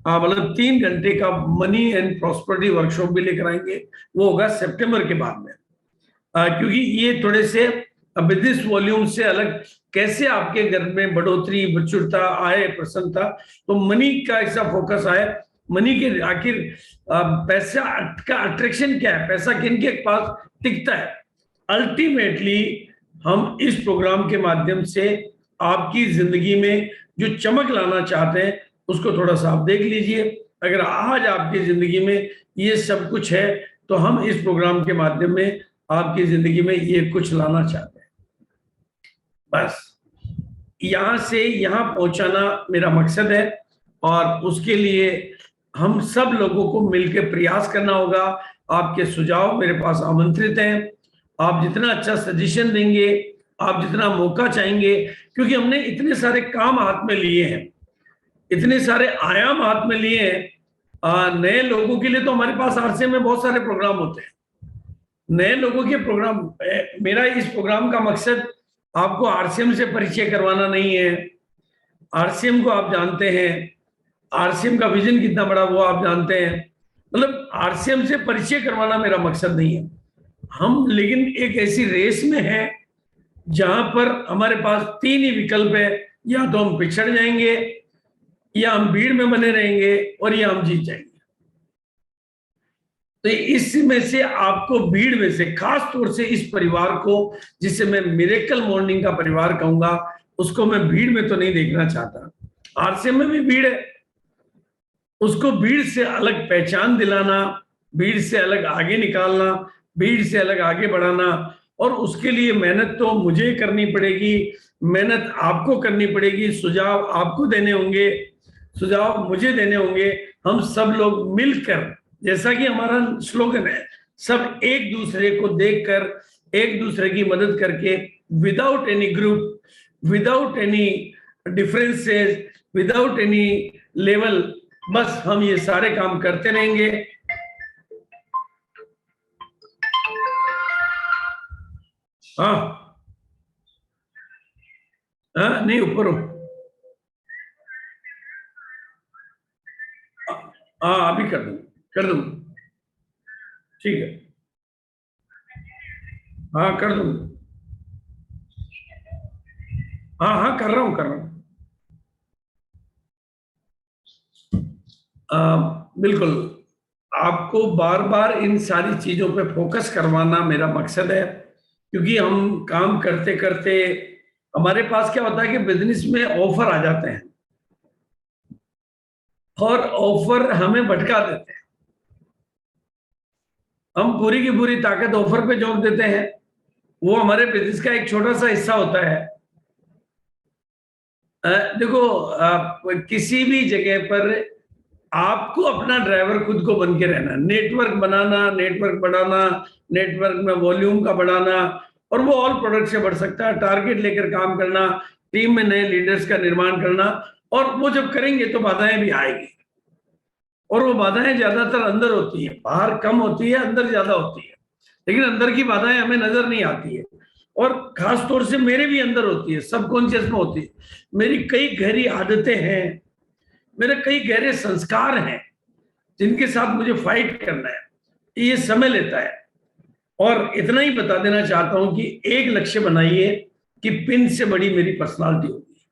मतलब 3 घंटे का मनी एंड प्रॉस्पेरिटी वर्कशॉप भी लेकर आएंगे, वो होगा सितंबर के बाद में। क्योंकि ये थोड़े से बिजनेस वॉल्यूम से अलग, कैसे आपके घर में बढ़ोतरी, प्रचुरता आए, प्रसन्नता, तो मनी का ऐसा फोकस आए। मनी के आखिर पैसा का अट्रैक्शन क्या है, पैसा किन के पास टिकता है। अल्टीमेटली हम इस प्रोग्राम के माध्यम से आपकी जिंदगी में जो चमक लाना चाहते हैं उसको थोड़ा सा आप देख लीजिए। अगर आज आपकी जिंदगी में ये सब कुछ है तो हम इस प्रोग्राम के माध्यम में आपकी जिंदगी में ये कुछ लाना चाहते हैं। बस यहां से यहां पहुंचाना मेरा मकसद है, और उसके लिए हम सब लोगों को मिलकर प्रयास करना होगा। आपके सुझाव मेरे पास आमंत्रित हैं। आप जितना अच्छा सजेशन देंगे, आप जितना मौका चाहेंगे, क्योंकि हमने इतने सारे काम हाथ में लिए हैं, इतने सारे आयाम हाथ में लिए हैं। नए लोगों के लिए तो हमारे पास आरसीएम में बहुत सारे प्रोग्राम होते हैं, नए लोगों के प्रोग्राम। मेरा इस प्रोग्राम का मकसद आपको आरसीएम से परिचय करवाना नहीं है। आरसीएम को आप जानते हैं, आरसीएम का विजन कितना बड़ा वो आप जानते हैं। मतलब आरसीएम से परिचय करवाना मेरा मकसद नहीं है। हम लेकिन एक ऐसी रेस में हैं जहां पर हमारे पास तीन ही विकल्प है, या तो हम पिछड़ जाएंगे, या हम भीड़ में बने रहेंगे, और या हम जीत जाएंगे। तो इसमें से आपको भीड़ में से, खास तौर से इस परिवार को, जिसे मैं मिरेकल मॉर्निंग का परिवार कहूंगा, उसको मैं भीड़ में तो नहीं देखना चाहता। आरसीएम में भी भीड़ है, उसको भीड़ से अलग पहचान दिलाना, भीड़ से अलग आगे निकालना, भीड़ से अलग आगे बढ़ाना। और उसके लिए मेहनत तो मुझे करनी पड़ेगी, मेहनत आपको करनी पड़ेगी, सुझाव आपको देने होंगे, सुझाव मुझे देने होंगे। हम सब लोग मिलकर, जैसा कि हमारा स्लोगन है, सब एक दूसरे को देखकर, एक दूसरे की मदद करके, without any group, without any differences, without any level, बस हम ये सारे काम करते रहेंगे। हाँ हाँ, नहीं ऊपर हो। हाँ अभी कर दूँ, कर दूँ, ठीक है। हाँ कर दूँ। हाँ हाँ कर रहा हूँ, कर रहा हूँ। बिल्कुल, आपको बार बार इन सारी चीजों पे फोकस करवाना मेरा मकसद है, क्योंकि हम काम करते करते, हमारे पास क्या होता है कि बिजनेस में ऑफर आ जाते हैं, और ऑफर हमें भटका देते हैं। हम पूरी की पूरी ताकत ऑफर पे झोंक देते हैं। वो हमारे बिजनेस का एक छोटा सा हिस्सा होता है। देखो, किसी भी जगह पर आपको अपना ड्राइवर खुद को बन के रहना, नेटवर्क बनाना, नेटवर्क बढ़ाना, नेटवर्क में वॉल्यूम का बढ़ाना, और वो ऑल प्रोडक्ट से बढ़ सकता है। टारगेट लेकर काम करना, टीम में नए लीडर्स का निर्माण करना, और वो जब करेंगे तो बाधाएं भी आएगी, और वो बाधाएं ज्यादातर अंदर होती है, बाहर कम होती है, अंदर ज्यादा होती है। लेकिन अंदर की बाधाएं हमें नजर नहीं आती है, और खास तौर से मेरे भी अंदर होती है, सबकॉन्शियस में होती है। मेरी कई गहरी आदतें हैं, मेरे कई गहरे संस्कार हैं, जिनके साथ मुझे फाइट करना है। ये समय लेता है। और इतना ही बता देना चाहता हूं कि एक लक्ष्य बनाइए कि पिन से बड़ी मेरी पर्सनालिटी होगी,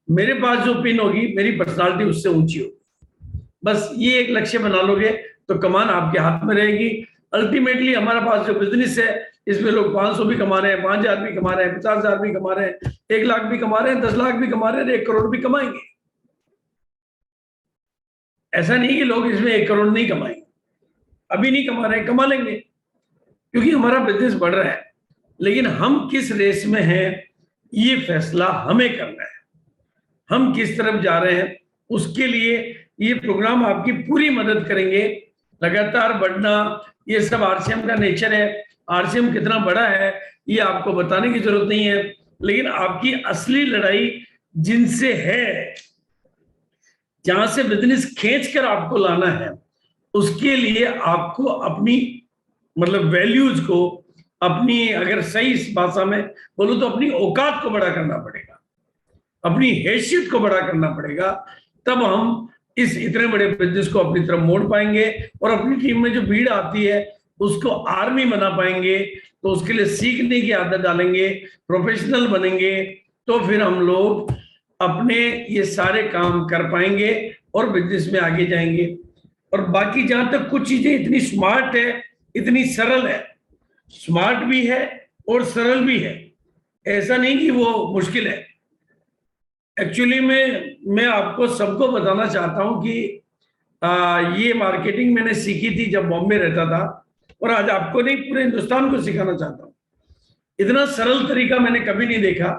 मेरे पास जो पिन होगी मेरी पर्सनालिटी उससे ऊंची होगी। बस ये एक लक्ष्य बना लोगे तो कमान आपके हाथ में रहेगी। अल्टीमेटली हमारा पास जो बिजनेस है, इसमें लोग 500 भी कमा रहे हैं, 5,000 भी कमा रहे हैं, 50,000 भी कमा रहे हैं, 1 लाख भी कमा रहे हैं, 10 लाख भी कमा रहे हैं, 1 करोड़ भी कमाएंगे। ऐसा नहीं कि लोग इसमें 1 करोड़ नहीं कमाएंगे, अभी नहीं कमा रहे हैं, कमा लेंगे, क्योंकि हमारा बिजनेस बढ़ रहा है। लेकिन हम किस रेस में हैं, ये फैसला हमें करना है। हम किस तरफ जा रहे हैं, उसके लिए ये प्रोग्राम आपकी पूरी मदद करेंगे। लगातार बढ़ना, ये सब आरसीएम का नेचर है। आरसीएम कितना बड़ा है ये आपको बताने की जरूरत नहीं है, लेकिन आपकी असली लड़ाई जिनसे है, जहां से बिजनेस खींच कर आपको लाना है, उसके लिए आपको अपनी, मतलब वैल्यूज को, अपनी, अगर सही इस भाषा में बोलूं तो अपनी औकात को बड़ा करना पड़ेगा, अपनी हैसियत को बड़ा करना पड़ेगा। तब हम इस इतने बड़े बिजनेस को अपनी तरफ मोड़ पाएंगे, और अपनी टीम में जो भीड़ आती है उसको आर्मी बना पाएंगे। तो उसके लिए सीखने की आदत डालेंगे, प्रोफेशनल बनेंगे, तो फिर हम लोग अपने ये सारे काम कर पाएंगे और बिजनेस में आगे जाएंगे। और बाकी जहां तक कुछ चीजें इतनी स्मार्ट है, इतनी सरल है, स्मार्ट भी है और सरल भी है, ऐसा नहीं कि वो मुश्किल है। एक्चुअली में मैं आपको सबको बताना चाहता हूं कि ये मार्केटिंग मैंने सीखी थी जब बॉम्बे रहता था, और आज आपको नहीं पूरे हिंदुस्तान को सिखाना चाहता हूं। इतना सरल तरीका मैंने कभी नहीं देखा।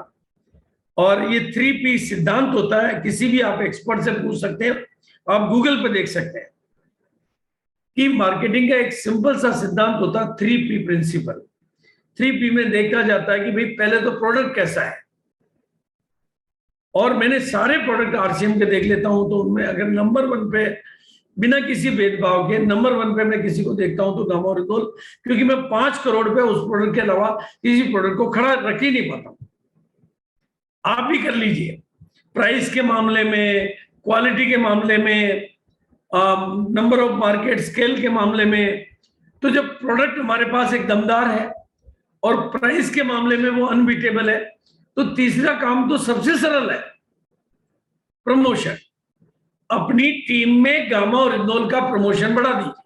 और ये 3P सिद्धांत होता है, किसी भी आप एक्सपर्ट से पूछ सकते हैं, आप गूगल पे देख सकते हैं कि मार्केटिंग का एक सिंपल सा सिद्धांत होता है 3P प्रिंसिपल। 3P में देखा जाता है कि भाई पहले तो प्रोडक्ट कैसा है, और मैंने सारे प्रोडक्ट आरसीएम के देख लेता हूं, तो उनमें अगर नंबर 1 पे बिना किसी भेदभाव के नंबर 1 पे मैं किसी को देखता हूं तो गामारितोल, क्योंकि मैं 5 करोड़ पे उस प्रोडक्ट के अलावा किसी प्रोडक्ट को खड़ा रख ही नहीं पाता हूं। आप भी कर लीजिए, प्राइस के मामले में, क्वालिटी के मामले में, नंबर ऑफ मार्केट स्केल के मामले में। तो जब प्रोडक्ट हमारे पास एक दमदार है और प्राइस के मामले में वो अनबीटेबल है, तो तीसरा काम तो सबसे सरल है, प्रमोशन। अपनी टीम में गामा और इथनॉल का प्रमोशन बढ़ा दीजिए,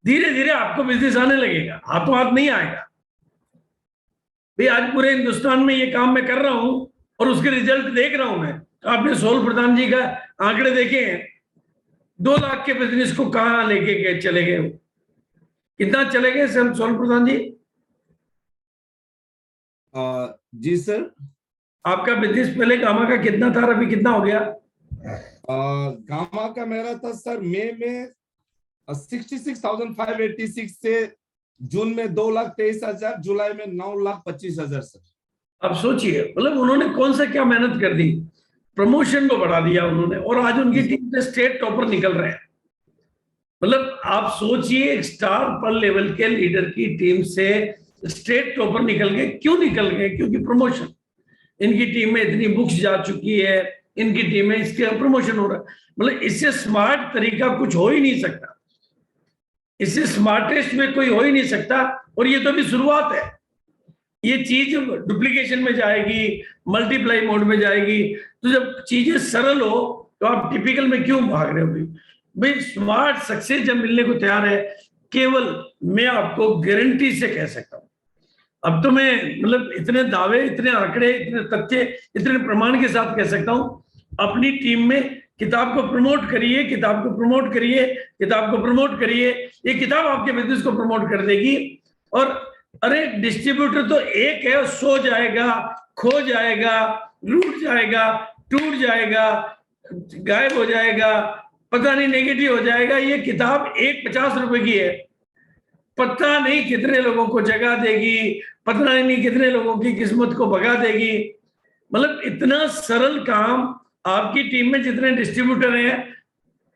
धीरे धीरे आपको बिजनेस आने लगेगा, हाथों हाथ नहीं आएगा। भाई आज पूरे हिंदुस्तान में ये काम मैं कर रहा हूं और उसके रिजल्ट देख रहा हूं मैं। आपने सोल प्रधान जी का आंकड़े देखे हैं, 2 लाख के बिजनेस को कहां लेके चले गए वो, कितना चले गए सर सोल प्रधान जी? जी सर। आपका बिजनेस पहले गामा का कितना था, अभी कितना हो गया? गामा का मेरा था सर मई में 66,586 से जून में 2,23,000, जुलाई में 9,25,000 सर। अब सोचिए, मतलब उन्होंने कौन सा क्या मेहनत कर दी, प्रमोशन को बढ़ा दिया उन्होंने, और आज उनकी टीम से स्टेट टॉपर निकल रहे हैं। मतलब आप सोचिए, एक स्टार पर लेवल के लीडर की टीम से स्टेट टॉपर निकल गए। क्यों निकल गए? क्योंकि प्रमोशन। इनकी टीम में इतनी बुक्स जा चुकी है, इनकी टीम में इसके प्रमोशन हो रहा है। मतलब इससे स्मार्ट तरीका कुछ हो ही नहीं सकता, इससे स्मार्टेस्ट में कोई हो ही नहीं सकता। और ये तो अभी शुरुआत है, ये चीज डुप्लीकेशन में जाएगी, मल्टीप्लाई मोड में जाएगी। तो जब चीजें सरल हो तो आप टिपिकल में क्यों भाग रहे हो? भाई स्मार्ट सक्सेस जब मिलने को तैयार है, केवल मैं आपको गारंटी से कह सकता हूं, अब तो मैं मतलब इतने दावे, इतने आंकड़े, इतने तथ्य, इतने प्रमाण के साथ कह सकता हूं, अपनी टीम में किताब को प्रमोट करिए, किताब को प्रमोट करिए, किताब को प्रमोट करिए। ये किताब आपके बिजनेस को प्रमोट कर देगी। और अरे डिस्ट्रीब्यूटर तो एक है, सो जाएगा, खो जाएगा, लूट जाएगा, टूट जाएगा, गायब हो जाएगा, पता नहीं नेगेटिव हो जाएगा। ये किताब एक 50 रुपए की है, पता नहीं कितने लोगों को जगा देगी, पता नहीं कितने लोगों की किस्मत को भगा देगी। मतलब इतना सरल काम, आपकी टीम में जितने डिस्ट्रीब्यूटर हैं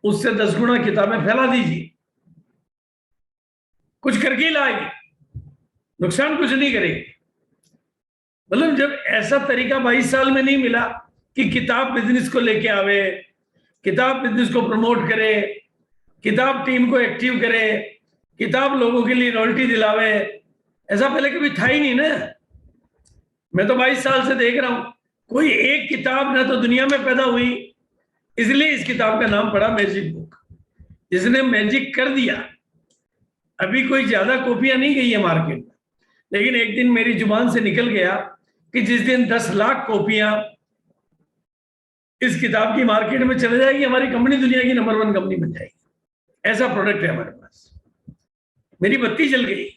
उससे 10 गुना किताबें फैला दीजिए, कुछ करके ही लाएगी, नुकसान कुछ नहीं करेगी। मतलब जब ऐसा तरीका 22 साल में नहीं मिला कि किताब बिजनेस को लेके आवे, किताब बिजनेस को प्रमोट करे, किताब टीम को एक्टिव करे, किताब लोगों के लिए रॉयल्टी दिलावे, ऐसा पहले कभी था ही नहीं ना। मैं तो 22 साल से देख रहा हूं, कोई एक किताब ना तो दुनिया में पैदा हुई, इसलिए इस किताब का नाम पड़ा मैजिक बुक, जिसने मैजिक कर दिया। अभी कोई ज्यादा कॉपियां नहीं गई है मार्केट में, लेकिन एक दिन मेरी जुबान से निकल गया कि जिस दिन 10 लाख कॉपियां इस किताब की मार्केट में चले जाएगी, हमारी कंपनी दुनिया की नंबर 1 कंपनी बन जाएगी। ऐसा प्रोडक्ट है हमारे पास। मेरी बत्ती जल गई,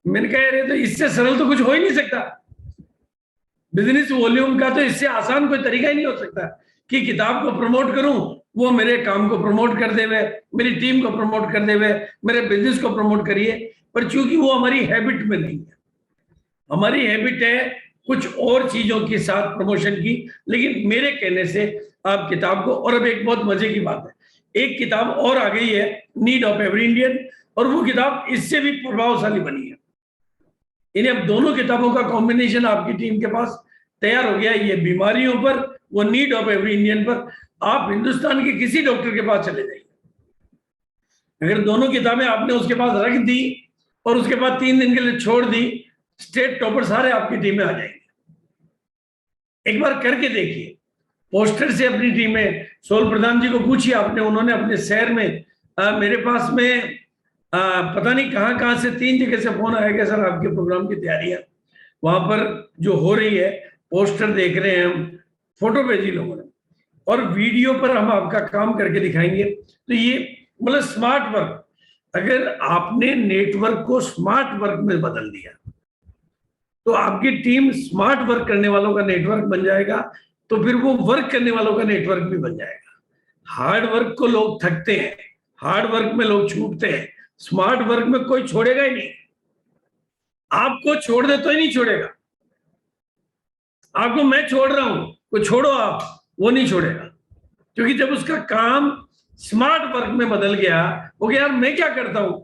मैंने कहा अरे तो इससे सरल तो कुछ हो ही नहीं सकता बिजनेस वॉल्यूम का, तो इससे आसान कोई तरीका ही नहीं हो सकता कि किताब को प्रमोट करूं, वो मेरे काम को प्रमोट कर देवे, मेरी टीम को प्रमोट कर देवे, मेरे बिजनेस को प्रमोट करिए। पर चूंकि वो हमारी हैबिट में नहीं है, हमारी हैबिट है कुछ और चीजों के साथ प्रमोशन की। लेकिन मेरे कहने से आप किताब को, और अब एक बहुत मजे की बात है, एक किताब और आ गई है, नीड ऑफ एवरी इंडियन, और वो किताब इससे भी प्रभावशाली बनी है। इन्हें अब दोनों किताबों का कॉम्बिनेशन आपकी टीम के पास तैयार हो गया। ये बीमारियों पर, वो नीड ऑफ एवरी इंडियन पर। आप हिंदुस्तान के किसी डॉक्टर के पास चले जाइए, अगर दोनों किताबें आपने उसके पास रख दी और उसके बाद 3 दिन के लिए छोड़ दी, स्टेट टॉपर सारे आपकी टीम में आ जाएंगे। एक बार करके देखिए, पोस्टर से अपनी टीम में। सोल प्रधान जी को पूछिए आपने, उन्होंने अपने शहर में मेरे पास में पता नहीं कहां से 3 जगह से फोन आएगा, सर आपके प्रोग्राम की तैयारियां वहां पर जो हो रही है, पोस्टर देख रहे हैं हम, फोटो भेजी लोगों ने, और वीडियो पर हम आपका काम करके दिखाएंगे। तो ये मतलब स्मार्ट वर्क, अगर आपने नेटवर्क को स्मार्ट वर्क में बदल दिया तो आपकी टीम स्मार्ट वर्क करने वालों का नेटवर्क बन जाएगा, तो फिर वो वर्क करने वालों का नेटवर्क भी बन जाएगा। हार्ड वर्क को लोग थकते हैं, हार्ड वर्क में लोग छूटते हैं, स्मार्ट वर्क में कोई छोड़ेगा ही नहीं। आपको छोड़ दे तो ही नहीं छोड़ेगा। आपको मैं छोड़ रहा हूं, कोई छोड़ो आप, वो नहीं छोड़ेगा। क्योंकि जब उसका काम स्मार्ट वर्क में बदल गया, वो यार मैं क्या करता हूं,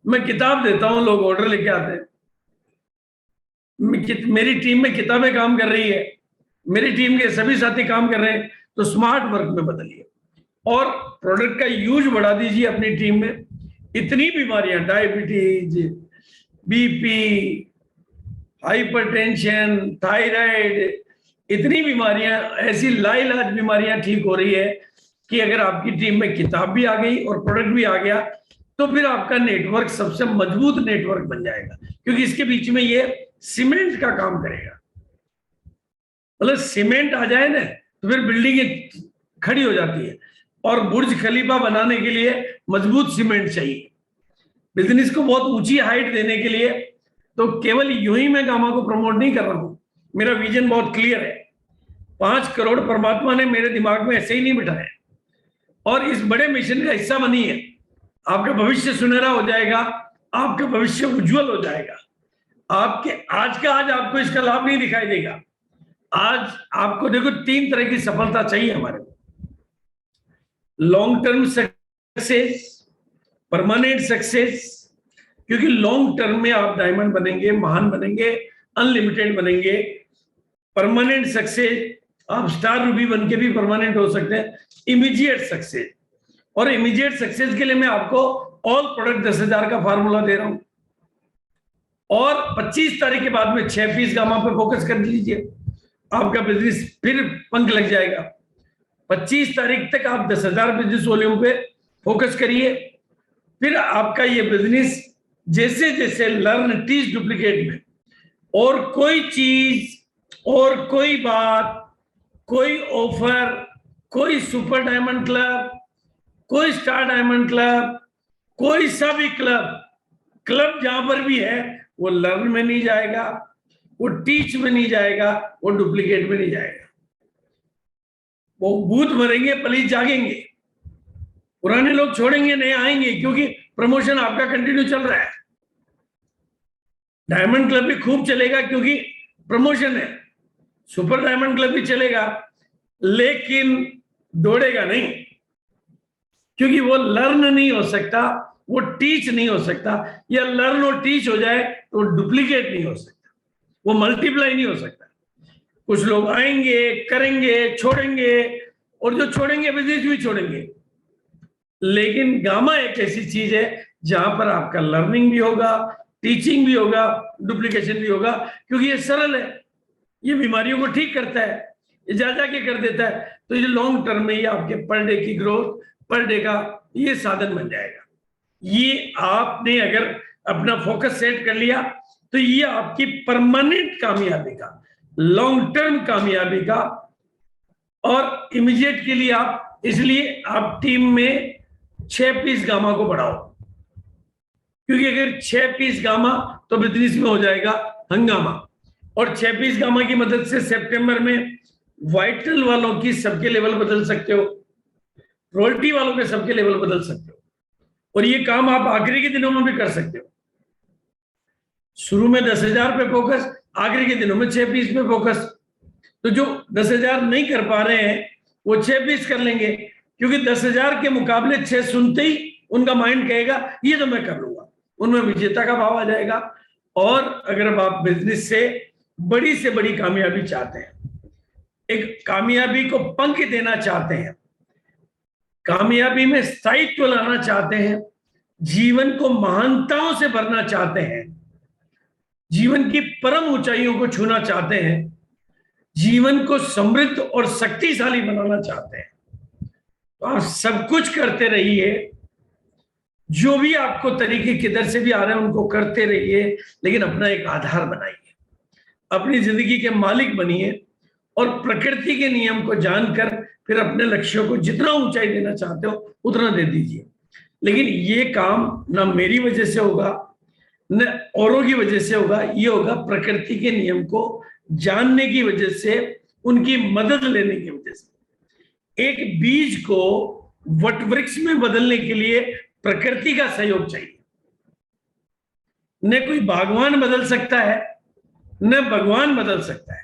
मैं किताब देता हूं, लोग ऑर्डर लेके आते हैं, मेरी टीम में किताबें काम कर रही है, मेरी टीम के सभी साथी काम कर रहे हैं, तो स्मार्ट वर्क में बदलिए और प्रोडक्ट का यूज बढ़ा दीजिए अपनी टीम में। इतनी बीमारियां, डायबिटीज, बीपी, हाइपरटेंशन, थायराइड, इतनी बीमारियां, ऐसी लाइलाज बीमारियां ठीक हो रही है कि अगर आपकी टीम में किताब भी आ गई और प्रोडक्ट भी आ गया तो फिर आपका नेटवर्क सबसे मजबूत नेटवर्क बन जाएगा। क्योंकि इसके बीच में ये सीमेंट का काम करेगा। मतलब सीमेंट आ जाए ना तो फिर बिल्डिंग खड़ी हो जाती है, और बुर्ज खलीफा बनाने के लिए मजबूत सीमेंट चाहिए। बिजनेस को बहुत ऊंची हाइट देने के लिए तो केवल यूं ही मैं गामा को प्रमोट नहीं कर रहा हूं, मेरा विजन बहुत क्लियर है। 5 करोड़ परमात्मा ने मेरे दिमाग में ऐसे ही नहीं बिठाए, और इस बड़े मिशन का हिस्सा बनी है। आपका भविष्य सुनहरा हो जाएगा, आपका भविष्य उज्जवल हो जाएगा। आपके आज का आज आपको इसका लाभ नहीं दिखाई देगा। आज आपको देखो 3 तरह की सफलता चाहिए हमारे को। Long term success, permanent success, क्योंकि लॉन्ग टर्म में आप डायमंड बनेंगे, महान बनेंगे, अनलिमिटेड बनेंगे। परमानेंट सक्सेस, आप स्टार रूबी बन के भी परमानेंट हो सकते हैं। इमीडिएट सक्सेस, और इमीडिएट सक्सेस के लिए मैं आपको ऑल प्रोडक्ट 10,000 का फार्मूला दे रहा हूं, और 25 तारीख के बाद में 6 पीस गामा पे फोकस कर लीजिए, आपका बिजनेस फिर पंख लग जाएगा। 25 तारीख तक आप 10,000 बिजनेस वॉल्यूम पे फोकस करिए। फिर आपका ये बिजनेस जैसे जैसे लर्न टीच डुप्लीकेट में, और कोई चीज, और कोई बात, कोई ऑफर, कोई सुपर डायमंड क्लब, कोई स्टार डायमंड क्लब, कोई सा भी क्लब जहां पर भी है, वो लर्न में नहीं जाएगा, वो टीच में नहीं जाएगा, वो डुप्लीकेट में नहीं जाएगा। वो भूत मरेंगे, पलीत जागेंगे, पुराने लोग छोड़ेंगे, नए आएंगे, क्योंकि प्रमोशन आपका कंटिन्यू चल रहा है। डायमंड क्लब भी खूब चलेगा क्योंकि प्रमोशन है, सुपर डायमंड क्लब भी चलेगा, लेकिन दौड़ेगा नहीं, क्योंकि वो लर्न नहीं हो सकता, वो टीच नहीं हो सकता। या लर्न और टीच हो जाए तो डुप्लीकेट नहीं हो सकता, वो मल्टीप्लाई नहीं हो सकता। कुछ लोग आएंगे, करेंगे, छोड़ेंगे, और जो छोड़ेंगे बिजनेस भी छोड़ेंगे। लेकिन गामा एक ऐसी चीज है जहां पर आपका लर्निंग भी होगा, टीचिंग भी होगा, डुप्लीकेशन भी होगा, क्योंकि ये सरल है, ये बीमारियों को ठीक करता है, ये जा के कर देता है। तो ये लॉन्ग टर्म में ये आपके पर डे की ग्रोथ, पर डे का ये साधन बन जाएगा। ये आपने अगर अपना फोकस सेट कर लिया तो ये आपकी परमानेंट कामयाबी का, लॉन्ग टर्म कामयाबी का, और इमीडिएट के लिए आप, इसलिए आप टीम में 6 पीस गामा को बढ़ाओ, क्योंकि अगर 6 पीस गामा तो बिजनेस में हो जाएगा हंगामा। और 6 पीस गामा की मदद से सितंबर में वाइटल वालों की सबके लेवल बदल सकते हो, रॉयल्टी वालों के सबके लेवल बदल सकते हो, और ये काम आप आखिरी के दिनों में भी कर सकते हो। शुरू में 10,000 पे फोकस, आखिरी के दिनों में 6 पीस पे फोकस। तो जो 10,000 नहीं कर पा रहे हैं वो 6 पीस कर लेंगे, क्योंकि 10,000 के मुकाबले 6 सुनते ही उनका माइंड कहेगा ये तो मैं कर लूंगा, उनमें विजेता का भाव आ जाएगा। और अगर आप बिजनेस से बड़ी कामयाबी चाहते हैं, एक कामयाबी को पंख देना चाहते हैं, कामयाबी में स्थायित्व लाना चाहते हैं, जीवन को महानताओं से भरना चाहते हैं, जीवन की परम ऊंचाइयों को छूना चाहते हैं, जीवन को समृद्ध और शक्तिशाली बनाना चाहते हैं, तो आप सब कुछ करते रहिए। जो भी आपको तरीके किधर से भी आ रहे हैं उनको करते रहिए, लेकिन अपना एक आधार बनाइए, अपनी जिंदगी के मालिक बनिए, और प्रकृति के नियम को जानकर फिर अपने लक्ष्यों को जितना ऊंचाई देना चाहते हो उतना दे दीजिए। लेकिन ये काम ना मेरी वजह से होगा न औरों की वजह से होगा, ये होगा प्रकृति के नियम को जानने की वजह से, उनकी मदद लेने की वजह से। एक बीज को वटवृक्ष में बदलने के लिए प्रकृति का सहयोग चाहिए। न कोई बागवान बदल सकता है, न भगवान बदल सकता है,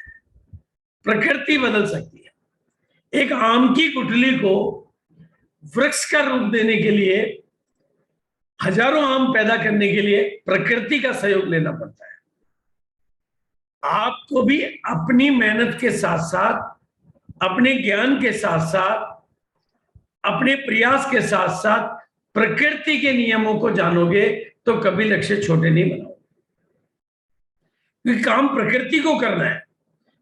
प्रकृति बदल सकती है। एक आम की गुठली को वृक्ष का रूप देने के लिए, हजारों आम पैदा करने के लिए प्रकृति का सहयोग लेना पड़ता है। आपको भी अपनी मेहनत के साथ साथ, अपने ज्ञान के साथ साथ, अपने प्रयास के साथ साथ प्रकृति के नियमों को जानोगे तो कभी लक्ष्य छोटे नहीं बनाओगे, क्योंकि काम प्रकृति को करना है।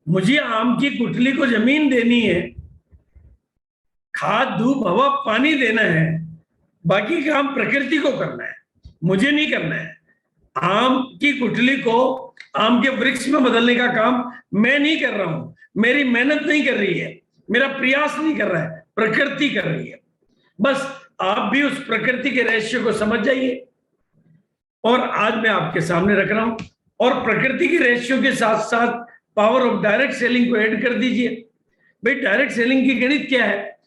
मुझे आम की गुठली को जमीन देनी है, खाद, धूप, हवा, पानी देना है, बाकी काम प्रकृति को करना है, मुझे नहीं करना है। आम की गुठली को आम के वृक्ष में बदलने का काम मैं नहीं कर रहा हूं, मेरी मेहनत नहीं कर रही है, मेरा प्रयास नहीं कर रहा है, प्रकृति कर रही है। बस आप भी उस प्रकृति के रहस्य को समझ जाइए, और आज मैं आपके सामने रख रहा हूं। और प्रकृति के रहस्यों के साथ साथ पावर ऑफ डायरेक्ट सेलिंग को ऐड कर दीजिए। भाई डायरेक्ट सेलिंग की गणित क्या है,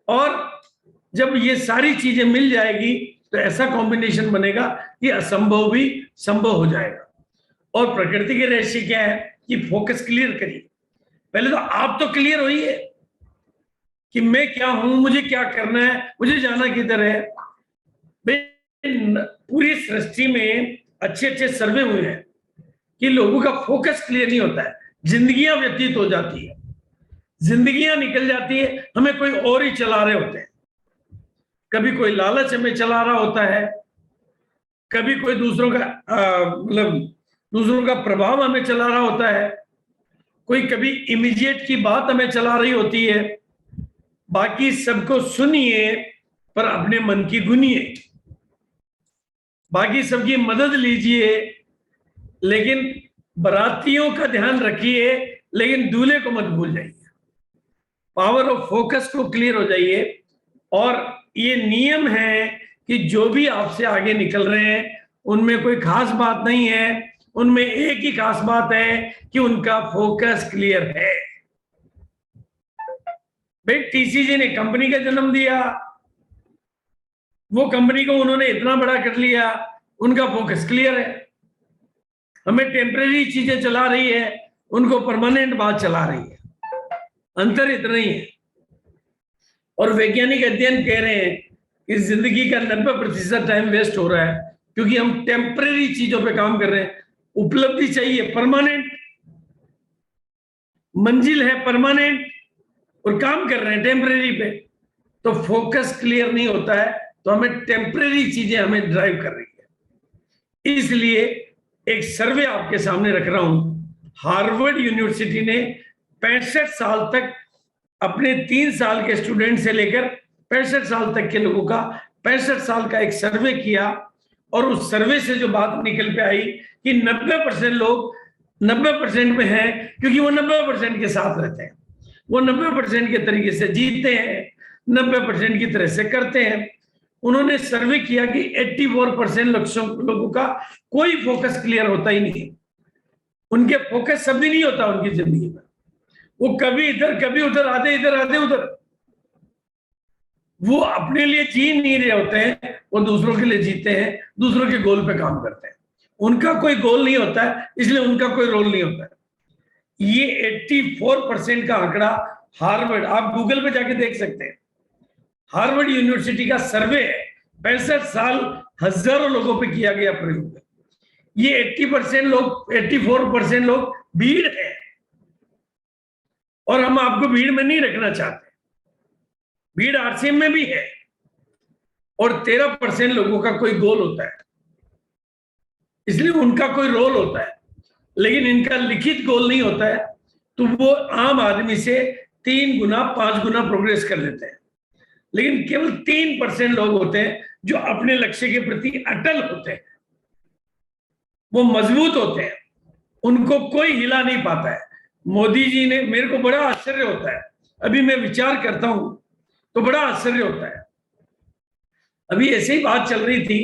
और जब ये सारी चीजें मिल जाएगी तो ऐसा कॉम्बिनेशन बनेगा कि असंभव भी संभव हो जाएगा। और प्रकृति के रहस्य क्या है कि फोकस क्लियर करिए। पहले तो आप तो क्लियर होइए कि मैं क्या हूं, मुझे क्या करना है, मुझे जाना किधर है। पूरी सृष्टि में अच्छे अच्छे सर्वे हुए हैं कि लोगों का फोकस क्लियर नहीं होता है, जिंदगियां व्यतीत हो जाती है, जिंदगियां निकल जाती है, हमें कोई और ही चला रहे होते हैं। कभी कोई लालच हमें चला रहा होता है, कभी कोई दूसरों का मतलब दूसरों का प्रभाव हमें चला रहा होता है, कोई कभी इमीडिएट की बात हमें चला रही होती है। बाकी सबको सुनिए पर अपने मन की गुनिए, बाकी सबकी मदद लीजिए, लेकिन बारातियों का ध्यान रखिए, लेकिन दूल्हे को मत भूल जाइए। पावर ऑफ फोकस को क्लियर हो जाइए। और ये नियम है कि जो भी आपसे आगे निकल रहे हैं उनमें कोई खास बात नहीं है, उनमें एक ही खास बात है कि उनका फोकस क्लियर है। भाई टीसीजी ने कंपनी का जन्म दिया, वो कंपनी को उन्होंने इतना बड़ा कर लिया, उनका फोकस क्लियर है। हमें टेम्परेरी चीजें चला रही है, उनको परमानेंट बात चला रही है, अंतर इतना ही है। और वैज्ञानिक अध्ययन कह रहे हैं कि जिंदगी का 90% टाइम वेस्ट हो रहा है क्योंकि हम टेम्परेरी चीजों पे काम कर रहे हैं। उपलब्धि चाहिए परमानेंट, मंजिल है परमानेंट, और काम कर रहे हैं टेम्परेरी पे, तो फोकस क्लियर नहीं होता है, तो हमें टेम्परेरी चीजें हमें ड्राइव कर रही है। इसलिए एक सर्वे आपके सामने रख रहा हूं। हार्वर्ड यूनिवर्सिटी ने 65 साल तक अपने 3 साल के स्टूडेंट से लेकर 65 साल तक के लोगों का 65 साल का एक सर्वे किया, और उस सर्वे से जो बात निकल पे आई कि 90% लोग 90% में हैं क्योंकि वो 90% के साथ रहते हैं, वो 90% के तरीके से जीते हैं, 90% की तरह से करते हैं। उन्होंने सर्वे किया कि 84% लोगों का कोई फोकस क्लियर होता ही नहीं, उनके फोकस सभी नहीं होता उनकी जिंदगी में, वो कभी इधर कभी उधर, आधे इधर आधे उधर, वो अपने लिए जी नहीं रहे होते हैं, वो दूसरों के लिए जीते हैं, दूसरों के गोल पे काम करते हैं। उनका कोई गोल नहीं होता है, इसलिए उनका कोई रोल नहीं होता है। ये 84% का आंकड़ा हार्वर्ड, आप गूगल पे जाके देख सकते हैं, हार्वर्ड यूनिवर्सिटी का सर्वे है। 65 साल हजारों लोगों पे किया गया प्रयोग है। ये 80% लोग, 84% लोग भीड़ है, और हम आपको भीड़ में नहीं रखना चाहते। भीड़ आरसीएम में भी है, और 13% लोगों का कोई गोल होता है, इसलिए उनका कोई रोल होता है, लेकिन इनका लिखित गोल नहीं होता है, तो वो आम आदमी से 3 गुना 5 गुना प्रोग्रेस कर लेते हैं। लेकिन केवल 3% लोग होते हैं जो अपने लक्ष्य के प्रति अटल होते हैं, वो मजबूत होते हैं, उनको कोई हिला नहीं पाता है। मोदी जी ने, मेरे को बड़ा आश्चर्य होता है, अभी मैं विचार करता हूं तो बड़ा आश्चर्य होता है। अभी ऐसे ही बात चल रही थी,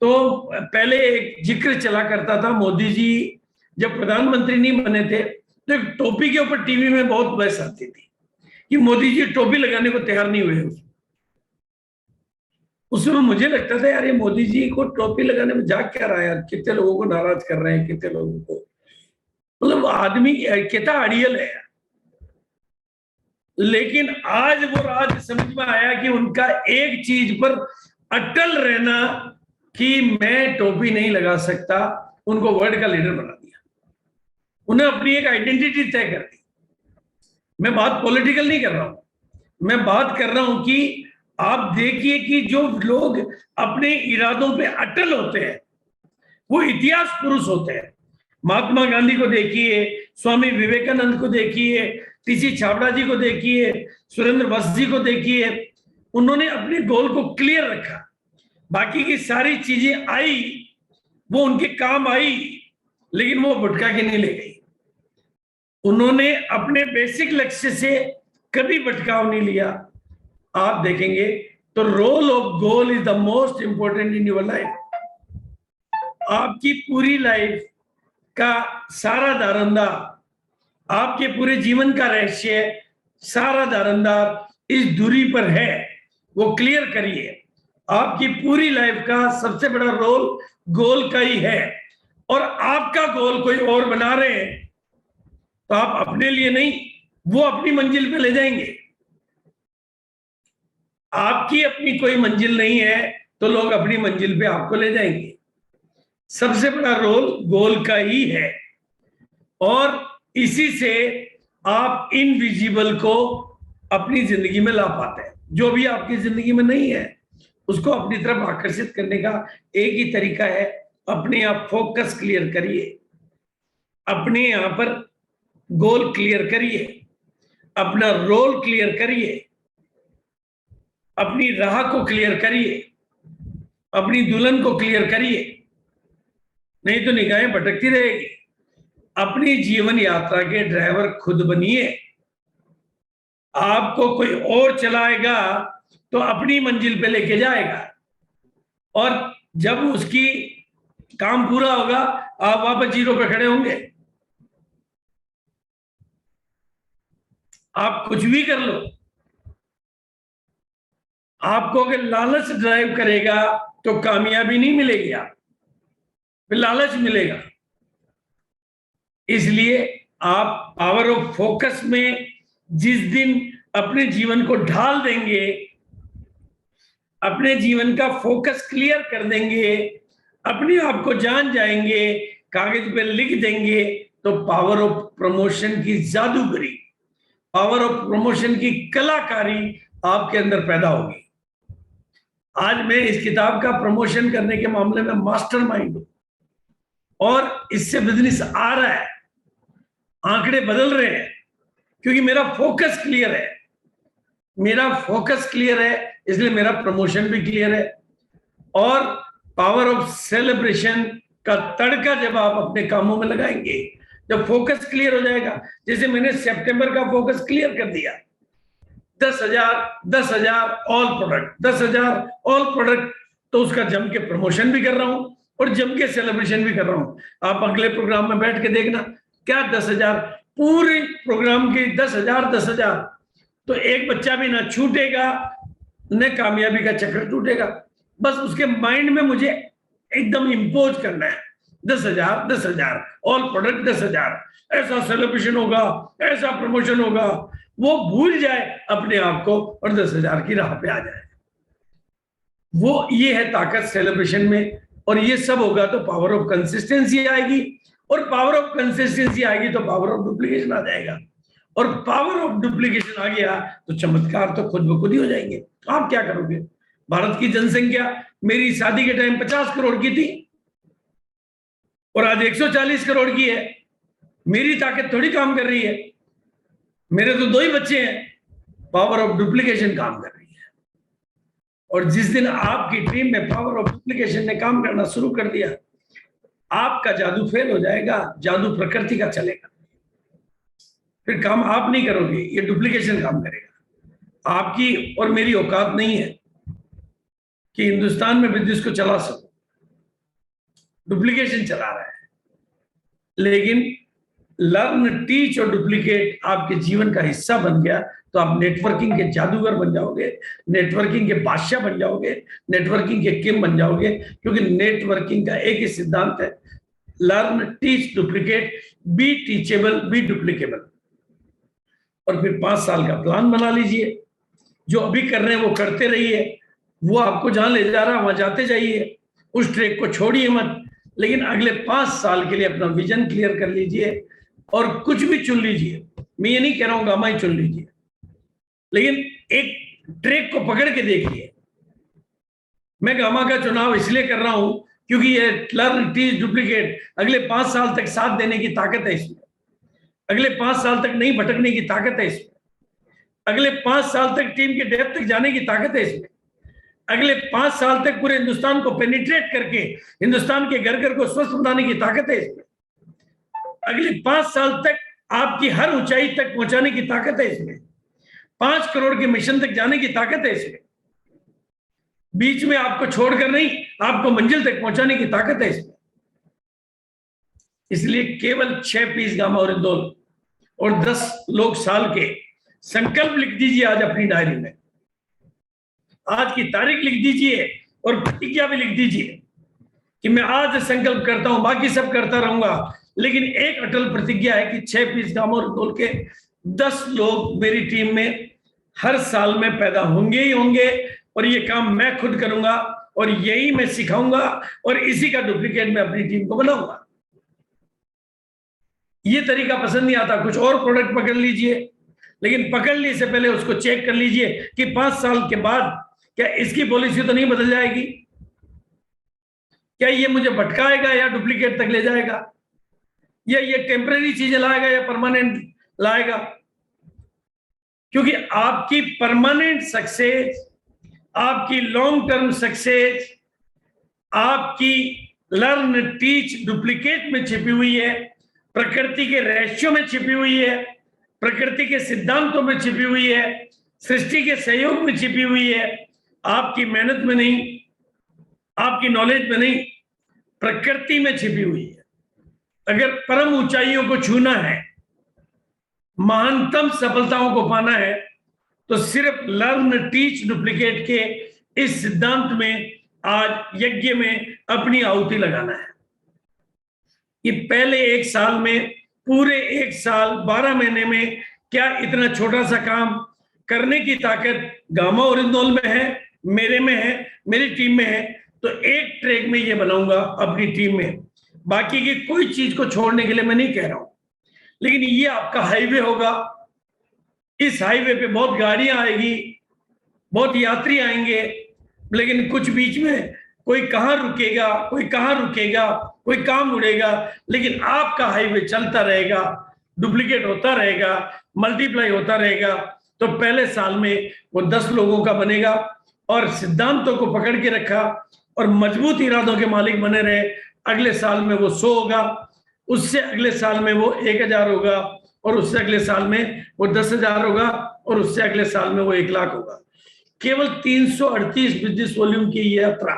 तो पहले एक जिक्र चला करता था, मोदी जी जब प्रधानमंत्री नहीं बने थे तो एक टोपी के ऊपर टीवी में बहुत बहस आती थी कि मोदी जी टोपी लगाने को तैयार नहीं हुए। उस समय मुझे लगता था यार ये मोदी जी को टोपी लगाने में जा क्या रहा है यार, कितने लोगों को नाराज कर रहे हैं, कितने लोगों को, मतलब आदमी कितना अड़ियल है। लेकिन आज वो राज समझ में आया कि उनका एक चीज पर अटल रहना कि मैं टोपी नहीं लगा सकता, उनको वर्ल्ड का लीडर बना दिया। उन्हें अपनी एक आइडेंटिटी तय कर दी। मैं बात पॉलिटिकल नहीं कर रहा हूं, मैं बात कर रहा हूं कि आप देखिए कि जो लोग अपने इरादों पे अटल होते हैं वो इतिहास पुरुष होते हैं। महात्मा गांधी को देखिए, स्वामी विवेकानंद को देखिए, टीसी छाबड़ा जी को देखिए, सुरेंद्र वत्स जी को देखिए, उन्होंने अपने गोल को क्लियर रखा। बाकी की सारी चीजें आई, वो उनके काम आई, लेकिन वो भटका के नहीं ले गई। उन्होंने अपने बेसिक लक्ष्य से कभी भटकाव नहीं लिया। आप देखेंगे तो role of goal is the most important in your life. आपकी पूरी लाइफ का सारा दारोमदार, आपके पूरे जीवन का रहस्य, सारा दारोमदार इस दूरी पर है, वो क्लियर करिए। आपकी पूरी लाइफ का सबसे बड़ा रोल गोल का ही है, और आपका गोल कोई और बना रहे हैं तो आप अपने लिए नहीं, वो अपनी मंजिल पे ले जाएंगे। आपकी अपनी कोई मंजिल नहीं है तो लोग अपनी मंजिल पे आपको ले जाएंगे। सबसे बड़ा रोल गोल का ही है, और इसी से आप इनविजिबल को अपनी जिंदगी में ला पाते हैं। जो भी आपकी जिंदगी में नहीं है उसको अपनी तरफ आकर्षित करने का एक ही तरीका है, अपने आप फोकस क्लियर करिए, अपने यहां पर गोल क्लियर करिए, अपना रोल क्लियर करिए, अपनी राह को क्लियर करिए, अपनी दुल्हन को क्लियर करिए, नहीं तो निगाहें भटकती रहेगी। अपनी जीवन यात्रा के ड्राइवर खुद बनिए। आपको कोई और चलाएगा तो अपनी मंजिल पे लेके जाएगा, और जब उसकी काम पूरा होगा आप वापस जीरो पे खड़े होंगे। आप कुछ भी कर लो, आपको अगर लालच ड्राइव करेगा तो कामयाबी नहीं मिलेगी, आप फिर लालच मिलेगा। इसलिए आप पावर ऑफ फोकस में जिस दिन अपने जीवन को ढाल देंगे, अपने जीवन का फोकस क्लियर कर देंगे, अपने आप को जान जाएंगे, कागज पे लिख देंगे, तो पावर ऑफ प्रमोशन की जादूगरी, पावर ऑफ प्रमोशन की कलाकारी आपके अंदर पैदा होगी। आज मैं इस किताब का प्रमोशन करने के मामले में मास्टरमाइंड हूं, और इससे बिजनेस आ रहा है, आंकड़े बदल रहे हैं, क्योंकि मेरा फोकस क्लियर है। मेरा फोकस क्लियर है इसलिए मेरा प्रमोशन भी क्लियर है। और पावर ऑफ सेलिब्रेशन का तड़का जब आप अपने कामों में लगाएंगे, जब फोकस क्लियर हो जाएगा, जैसे मैंने सितंबर का फोकस क्लियर कर दिया, 10,000 ऑल प्रोडक्ट, 10,000 ऑल प्रोडक्ट, तो उसका जम के प्रमोशन भी कर रहा हूं और जम के सेलिब्रेशन भी कर रहा हूं। आप अगले प्रोग्राम में बैठ के देखना, क्या 10,000 पूरे प्रोग्राम के 10,000 तो एक बच्चा भी ना छूटेगा, न कामयाबी का चक्कर टूटेगा। बस उसके माइंड में मुझे एकदम इंपोज करना है, 10,000 ऑल प्रोडक्ट 10,000, ऐसा सेलिब्रेशन होगा, ऐसा प्रमोशन होगा, वो भूल जाए अपने आप को और 10,000 की राह पे आ जाए। वो ये है ताकत सेलिब्रेशन में, और ये सब होगा तो पावर ऑफ कंसिस्टेंसी आएगी, और पावर ऑफ कंसिस्टेंसी आएगी तो पावर ऑफ डुप्लीकेशन आ जाएगा, और पावर ऑफ डुप्लीकेशन आ गया तो चमत्कार तो खुद ब खुद ही हो जाएंगे। आप क्या करोगे? भारत की जनसंख्या मेरी शादी के टाइम 50 करोड़ की थी और आज 140 करोड़ की है। मेरी ताकत थोड़ी काम कर रही है, मेरे तो 2 ही बच्चे हैं। पावर ऑफ डुप्लीकेशन काम कर रही है, और जिस दिन आपकी टीम में पावर ऑफ डुप्लीकेशन ने काम करना शुरू कर दिया, आपका जादू फेल हो जाएगा, जादू प्रकृति का चलेगा। फिर काम आप नहीं करोगे, ये डुप्लीकेशन काम करेगा। आपकी और मेरी औकात नहीं है। कि हिंदुस्तान में बिजनेस को चला सको, डुप्लीकेशन चला रहा है। लेकिन लर्न, टीच और डुप्लीकेट आपके जीवन का हिस्सा बन गया तो आप नेटवर्किंग के जादूगर बन जाओगे, नेटवर्किंग के बादशाह बन जाओगे, नेटवर्किंग के किंग बन जाओगे। क्योंकि नेटवर्किंग का एक ही सिद्धांत है, learn, teach, duplicate, be teachable, be duplicable. और फिर 5 साल का प्लान बना लीजिए, जो अभी कर रहे हैं वो करते रहिए, वो आपको जहां ले जा रहा है वहां जाते जाइए, उस ट्रैक को छोड़िए मत। लेकिन अगले 5 साल के लिए अपना विजन क्लियर कर लीजिए और कुछ भी चुन लीजिए। मैं ये नहीं कह रहा हूं गामा ही चुन लीजिए, लेकिन एक ट्रैक को पकड़ के देखिए। मैं गामा का चुनाव इसलिए कर रहा हूं क्योंकि ये लर्न, टीच, डुप्लीकेट अगले 5 साल तक साथ देने की ताकत है इसमें, अगले 5 साल तक नहीं भटकने की ताकत है इसमें, अगले 5 साल तक टीम के डेप्थ तक जाने की ताकत है इसमें, अगले 5 साल तक पूरे हिंदुस्तान को पेनिट्रेट करके हिंदुस्तान के घर घर को स्वस्थ बनाने की ताकत है इसमें, अगले 5 साल तक आपकी हर ऊंचाई तक पहुंचाने की ताकत है इसमें, 5 करोड़ के मिशन तक जाने की ताकत है इसमें, बीच में आपको छोड़कर नहीं, आपको मंजिल तक पहुंचाने की ताकत है इसमें। इसलिए केवल 6 पीस गामा औरिंदोल और 10 लोग साल के संकल्प लिख दीजिए आज अपनी डायरी में, आज की तारीख लिख दीजिए और प्रतिज्ञा भी लिख दीजिए कि मैं आज संकल्प करता हूं, बाकी सब करता रहूंगा, लेकिन एक अटल प्रतिज्ञा है कि 6 पीस गामा औरिंदोल के 10 लोग मेरी टीम में हर साल में पैदा होंगे ही होंगे, और ये काम मैं खुद करूंगा और यही मैं सिखाऊंगा और इसी का डुप्लीकेट मैं अपनी टीम को बनाऊंगा। ये तरीका पसंद नहीं आता, कुछ और प्रोडक्ट पकड़ लीजिए, लेकिन पकड़ने से पहले उसको चेक कर लीजिए कि 5 साल के बाद क्या इसकी पॉलिसी तो नहीं बदल जाएगी, क्या ये मुझे भटकाएगा या डुप्लीकेट तक ले जाएगा, या ये टेम्परेरी चीजें लाएगा या परमानेंट लाएगा। क्योंकि आपकी परमानेंट सक्सेस, आपकी लॉन्ग टर्म सक्सेस आपकी लर्न, टीच, डुप्लीकेट में छिपी हुई है, प्रकृति के रहस्यों में छिपी हुई है, प्रकृति के सिद्धांतों में छिपी हुई है, सृष्टि के सहयोग में छिपी हुई है। आपकी मेहनत में नहीं, आपकी नॉलेज में नहीं, प्रकृति में छिपी हुई है। अगर परम ऊंचाइयों को छूना है, महानतम सफलताओं को पाना है, तो सिर्फ लर्न, टीच, डुप्लीकेट के इस सिद्धांत में आज यज्ञ में अपनी आहुति लगाना है। ये पहले 1 साल में, पूरे 1 साल 12 महीने में क्या इतना छोटा सा काम करने की ताकत गामा औरिंदोल में है, मेरे में है, मेरी टीम में है। तो एक ट्रैक में ये बनाऊंगा अपनी टीम में, बाकी की कोई चीज को छोड़ने के लिए मैं नहीं कह रहा हूं, लेकिन ये आपका हाईवे होगा। इस हाईवे पे बहुत गाड़ियां आएगी, बहुत यात्री आएंगे, लेकिन कुछ बीच में कोई कहां रुकेगा, कोई कहां रुकेगा, कोई काम उड़ेगा, लेकिन आपका हाईवे चलता रहेगा, डुप्लीकेट होता रहेगा, मल्टीप्लाई होता रहेगा। तो पहले साल में वो 10 लोगों का बनेगा और सिद्धांतों को पकड़ के रखा और मजबूत इरादों के मालिक बने रहे। अगले साल में वो 100 होगा, उससे अगले साल में वो 1000 होगा, और उससे अगले साल में वो 10,000 होगा, और उससे अगले साल में वो 1 लाख होगा। केवल 338 बिजनेस वॉल्यूम की ये यात्रा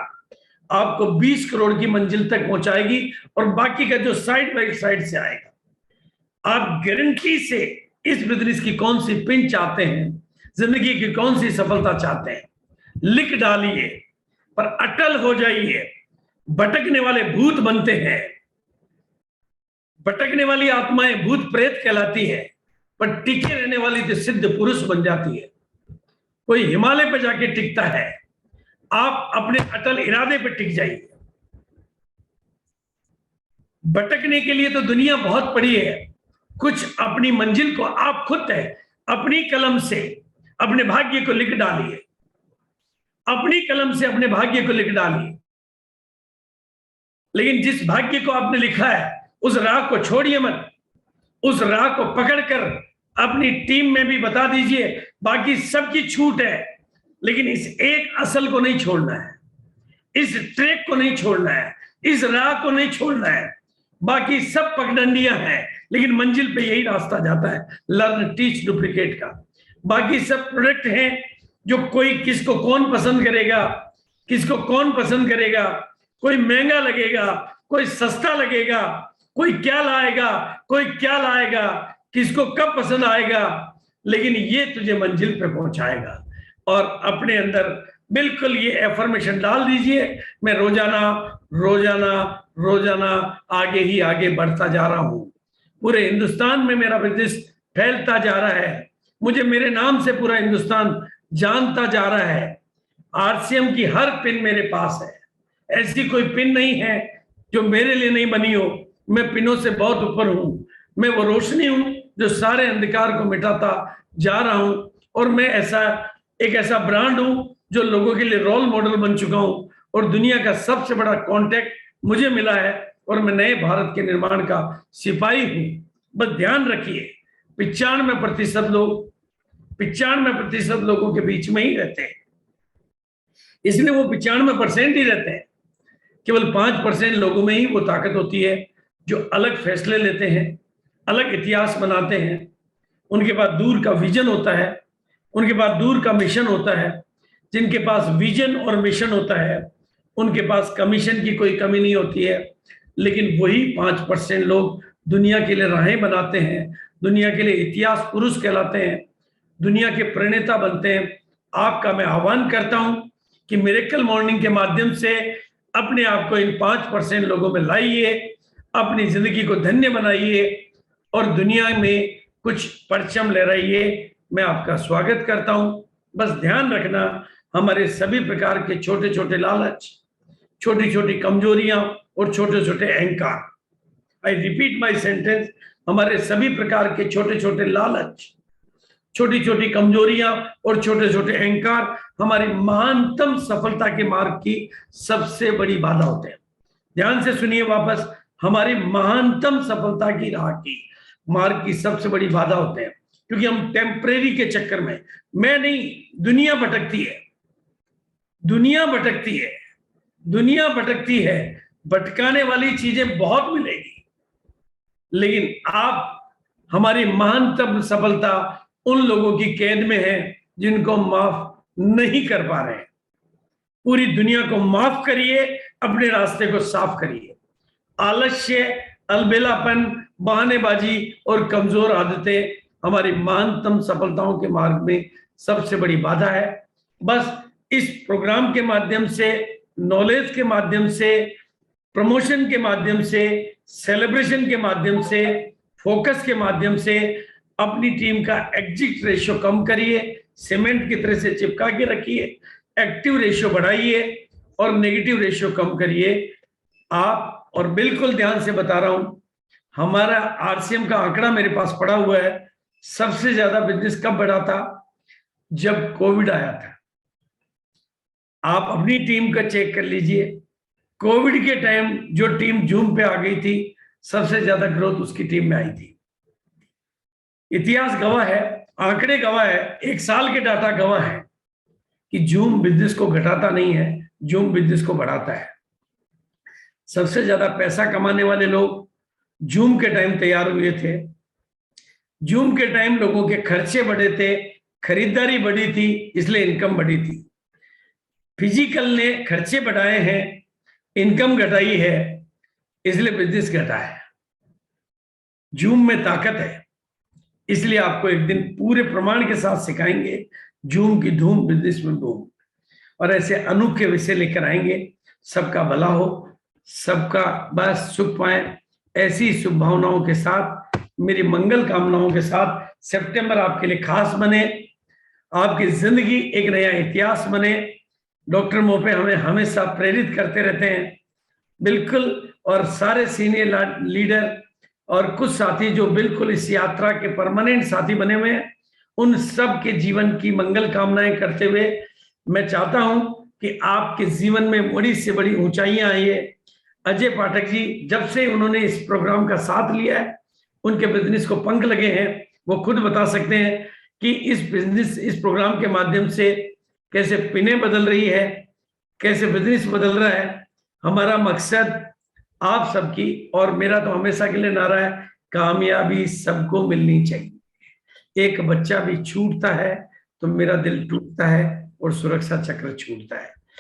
आपको 20 करोड़ की मंजिल तक पहुंचाएगी, और बाकी का जो साइड बाई साइड से आएगा। आप गारंटी से इस बिजनेस की कौन सी पिन चाहते हैं, जिंदगी की कौन सी सफलता चाहते हैं, लिख डालिए, पर अटल हो जाइए। भटकने वाले भूत बनते हैं, भटकने वाली आत्माएं भूत प्रेत कहलाती है, पर टिके रहने वाली तो सिद्ध पुरुष बन जाती है। कोई हिमालय पर जाके टिकता है, आप अपने अटल इरादे पर टिक जाइए। भटकने के लिए तो दुनिया बहुत पड़ी है, कुछ अपनी मंजिल को आप खुद है अपनी कलम से अपने भाग्य को लिख डालिए, अपनी कलम से अपने भाग्य को लिख डालिए। लेकिन जिस भाग्य को आपने लिखा है उस राह को छोड़िए मत, उस राह को पकड़कर अपनी टीम में भी बता दीजिए। बाकी सबकी छूट है, लेकिन इस एक असल को नहीं छोड़ना है, इस ट्रैक को नहीं छोड़ना है, इस राह को नहीं छोड़ना है। बाकी सब पगडंडियां हैं, लेकिन मंजिल पे यही रास्ता जाता है, लर्न, टीच, डुप्लीकेट का। बाकी सब प्रोडक्ट हैं जो कोई किसको कौन पसंद करेगा, किसको कौन पसंद करेगा, कोई महंगा लगेगा, कोई सस्ता लगेगा, कोई क्या लाएगा, कोई क्या लाएगा, किसको कब पसंद आएगा, लेकिन ये तुझे मंजिल पे पहुंचाएगा। और अपने अंदर बिल्कुल ये एफर्मेशन डाल दीजिए, मैं रोजाना रोजाना रोजाना आगे ही आगे बढ़ता जा रहा हूं, पूरे हिंदुस्तान में मेरा बिजनेस फैलता जा रहा है, मुझे मेरे नाम से पूरा हिंदुस्तान जानता जा रहा है। आरसीएम की हर पिन मेरे पास है, ऐसी कोई पिन नहीं है जो मेरे लिए नहीं बनी हो। मैं पिनों से बहुत ऊपर हूं, मैं वो रोशनी हूं जो सारे अंधकार को मिटाता जा रहा हूं। और मैं एक ऐसा ब्रांड हूं जो लोगों के लिए रोल मॉडल बन चुका हूं, और दुनिया का सबसे बड़ा कॉन्टेक्ट मुझे मिला है, और मैं नए भारत के निर्माण का सिपाही हूं। बस ध्यान रखिए, 95% लोग 95% लोगों के बीच में ही रहते हैं, इसलिए वो 95% ही रहते हैं। केवल 5% लोगों में ही वो ताकत होती है जो अलग फैसले लेते हैं, अलग इतिहास बनाते हैं। उनके पास दूर का विजन होता है, उनके पास दूर का मिशन होता है। जिनके पास विजन और मिशन होता है उनके पास कमीशन की कोई कमी नहीं होती है। लेकिन वही 5% लोग दुनिया के लिए राहें बनाते हैं, दुनिया के लिए इतिहास पुरुष कहलाते हैं, दुनिया के प्रणेता बनते हैं। आपका मैं आह्वान करता हूं कि मिरेकल मॉर्निंग के माध्यम से अपने आप को इन 5% लोगों में लाइए, अपनी जिंदगी को धन्य बनाइए और दुनिया में कुछ परचम लहराइए। मैं आपका स्वागत करता हूं। बस ध्यान रखना, हमारे सभी प्रकार के छोटे छोटे लालच, छोटी छोटी कमजोरियां और छोटे छोटे अहंकार, आई रिपीट माई सेंटेंस, हमारे सभी प्रकार के छोटे छोटे लालच, छोटी छोटी कमजोरियां और छोटे छोटे अहंकार हमारी महानतम सफलता के मार्ग की सबसे बड़ी बाधा होते हैं। ध्यान से सुनिए वापस, हमारी महानतम सफलता की राह की मार्ग की सबसे बड़ी बाधा होते हैं, क्योंकि हम टेम्परेरी के चक्कर में, मैं नहीं, दुनिया भटकती है, दुनिया भटकती है, दुनिया भटकती है। भटकाने वाली चीजें बहुत मिलेगी, लेकिन आप, हमारी महानतम सफलता उन लोगों की कैद में है जिनको माफ नहीं कर पा रहे हैं। पूरी दुनिया को माफ करिए, अपने रास्ते को साफ करिए। आलस्य, अलबेलापन, बहानेबाजी और कमजोर आदतें हमारी महानतम सफलताओं के मार्ग में सबसे बड़ी बाधा है। बस इस प्रोग्राम के माध्यम से, नॉलेज के माध्यम से, प्रमोशन के माध्यम से, सेलिब्रेशन के माध्यम से, फोकस के माध्यम से अपनी टीम का एग्जिट रेशियो कम करिए, सीमेंट की तरह से चिपका के रखिए, एक्टिव रेशियो बढ़ाइए और नेगेटिव रेशियो कम करिए आप। और बिल्कुल ध्यान से बता रहा हूं, हमारा आरसीएम का आंकड़ा मेरे पास पड़ा हुआ है, सबसे ज्यादा बिजनेस कब बढ़ा था? जब कोविड आया था। आप अपनी टीम का चेक कर लीजिए, कोविड के टाइम जो टीम जूम पे आ गई थी, सबसे ज्यादा ग्रोथ उसकी टीम में आई थी। इतिहास गवाह है, आंकड़े गवाह है, एक साल के डाटा गवाह है कि जूम बिजनेस को घटाता नहीं है, जूम बिजनेस को बढ़ाता है। सबसे ज्यादा पैसा कमाने वाले लोग जूम के टाइम तैयार हुए थे। जूम के टाइम लोगों के खर्चे बढ़े थे, खरीदारी बढ़ी थी, इसलिए इनकम बढ़ी थी। फिजिकल ने खर्चे बढ़ाए हैं, इनकम घटाई है, इसलिए बिजनेस घटा है। जूम में ताकत है, इसलिए आपको एक दिन पूरे प्रमाण के साथ सिखाएंगे जूम की धूम, बिजनेस में बूम, और ऐसे अनोखे विषय लेकर आएंगे। सबका भला हो, सबका बस सुख पाए, ऐसी शुभ भावनाओं के साथ, मेरी मंगल कामनाओं के साथ सितंबर आपके लिए खास बने, आपकी जिंदगी एक नया इतिहास बने। डॉक्टर मोपे हमें हमेशा प्रेरित करते रहते हैं, बिल्कुल, और सारे सीनियर लीडर और कुछ साथी जो बिल्कुल इस यात्रा के परमानेंट साथी बने हुए हैं, उन सब के जीवन की मंगल कामनाएं करते हुए मैं चाहता हूं कि आपके जीवन में बड़ी से बड़ी ऊंचाइयां आई है। अजय पाठक जी जब से उन्होंने इस प्रोग्राम का साथ लिया है, उनके बिजनेस को पंख लगे हैं। वो खुद बता सकते हैं कि इस प्रोग्राम के माध्यम से कैसे पिनें बदल रही है, कैसे बिजनेस बदल रहा है। हमारा मकसद आप सबकी, और मेरा तो हमेशा के लिए नारा है, कामयाबी सबको मिलनी चाहिए। एक बच्चा भी छूटता है तो मेरा दिल टूटता है और सुरक्षा चक्र छूटता है।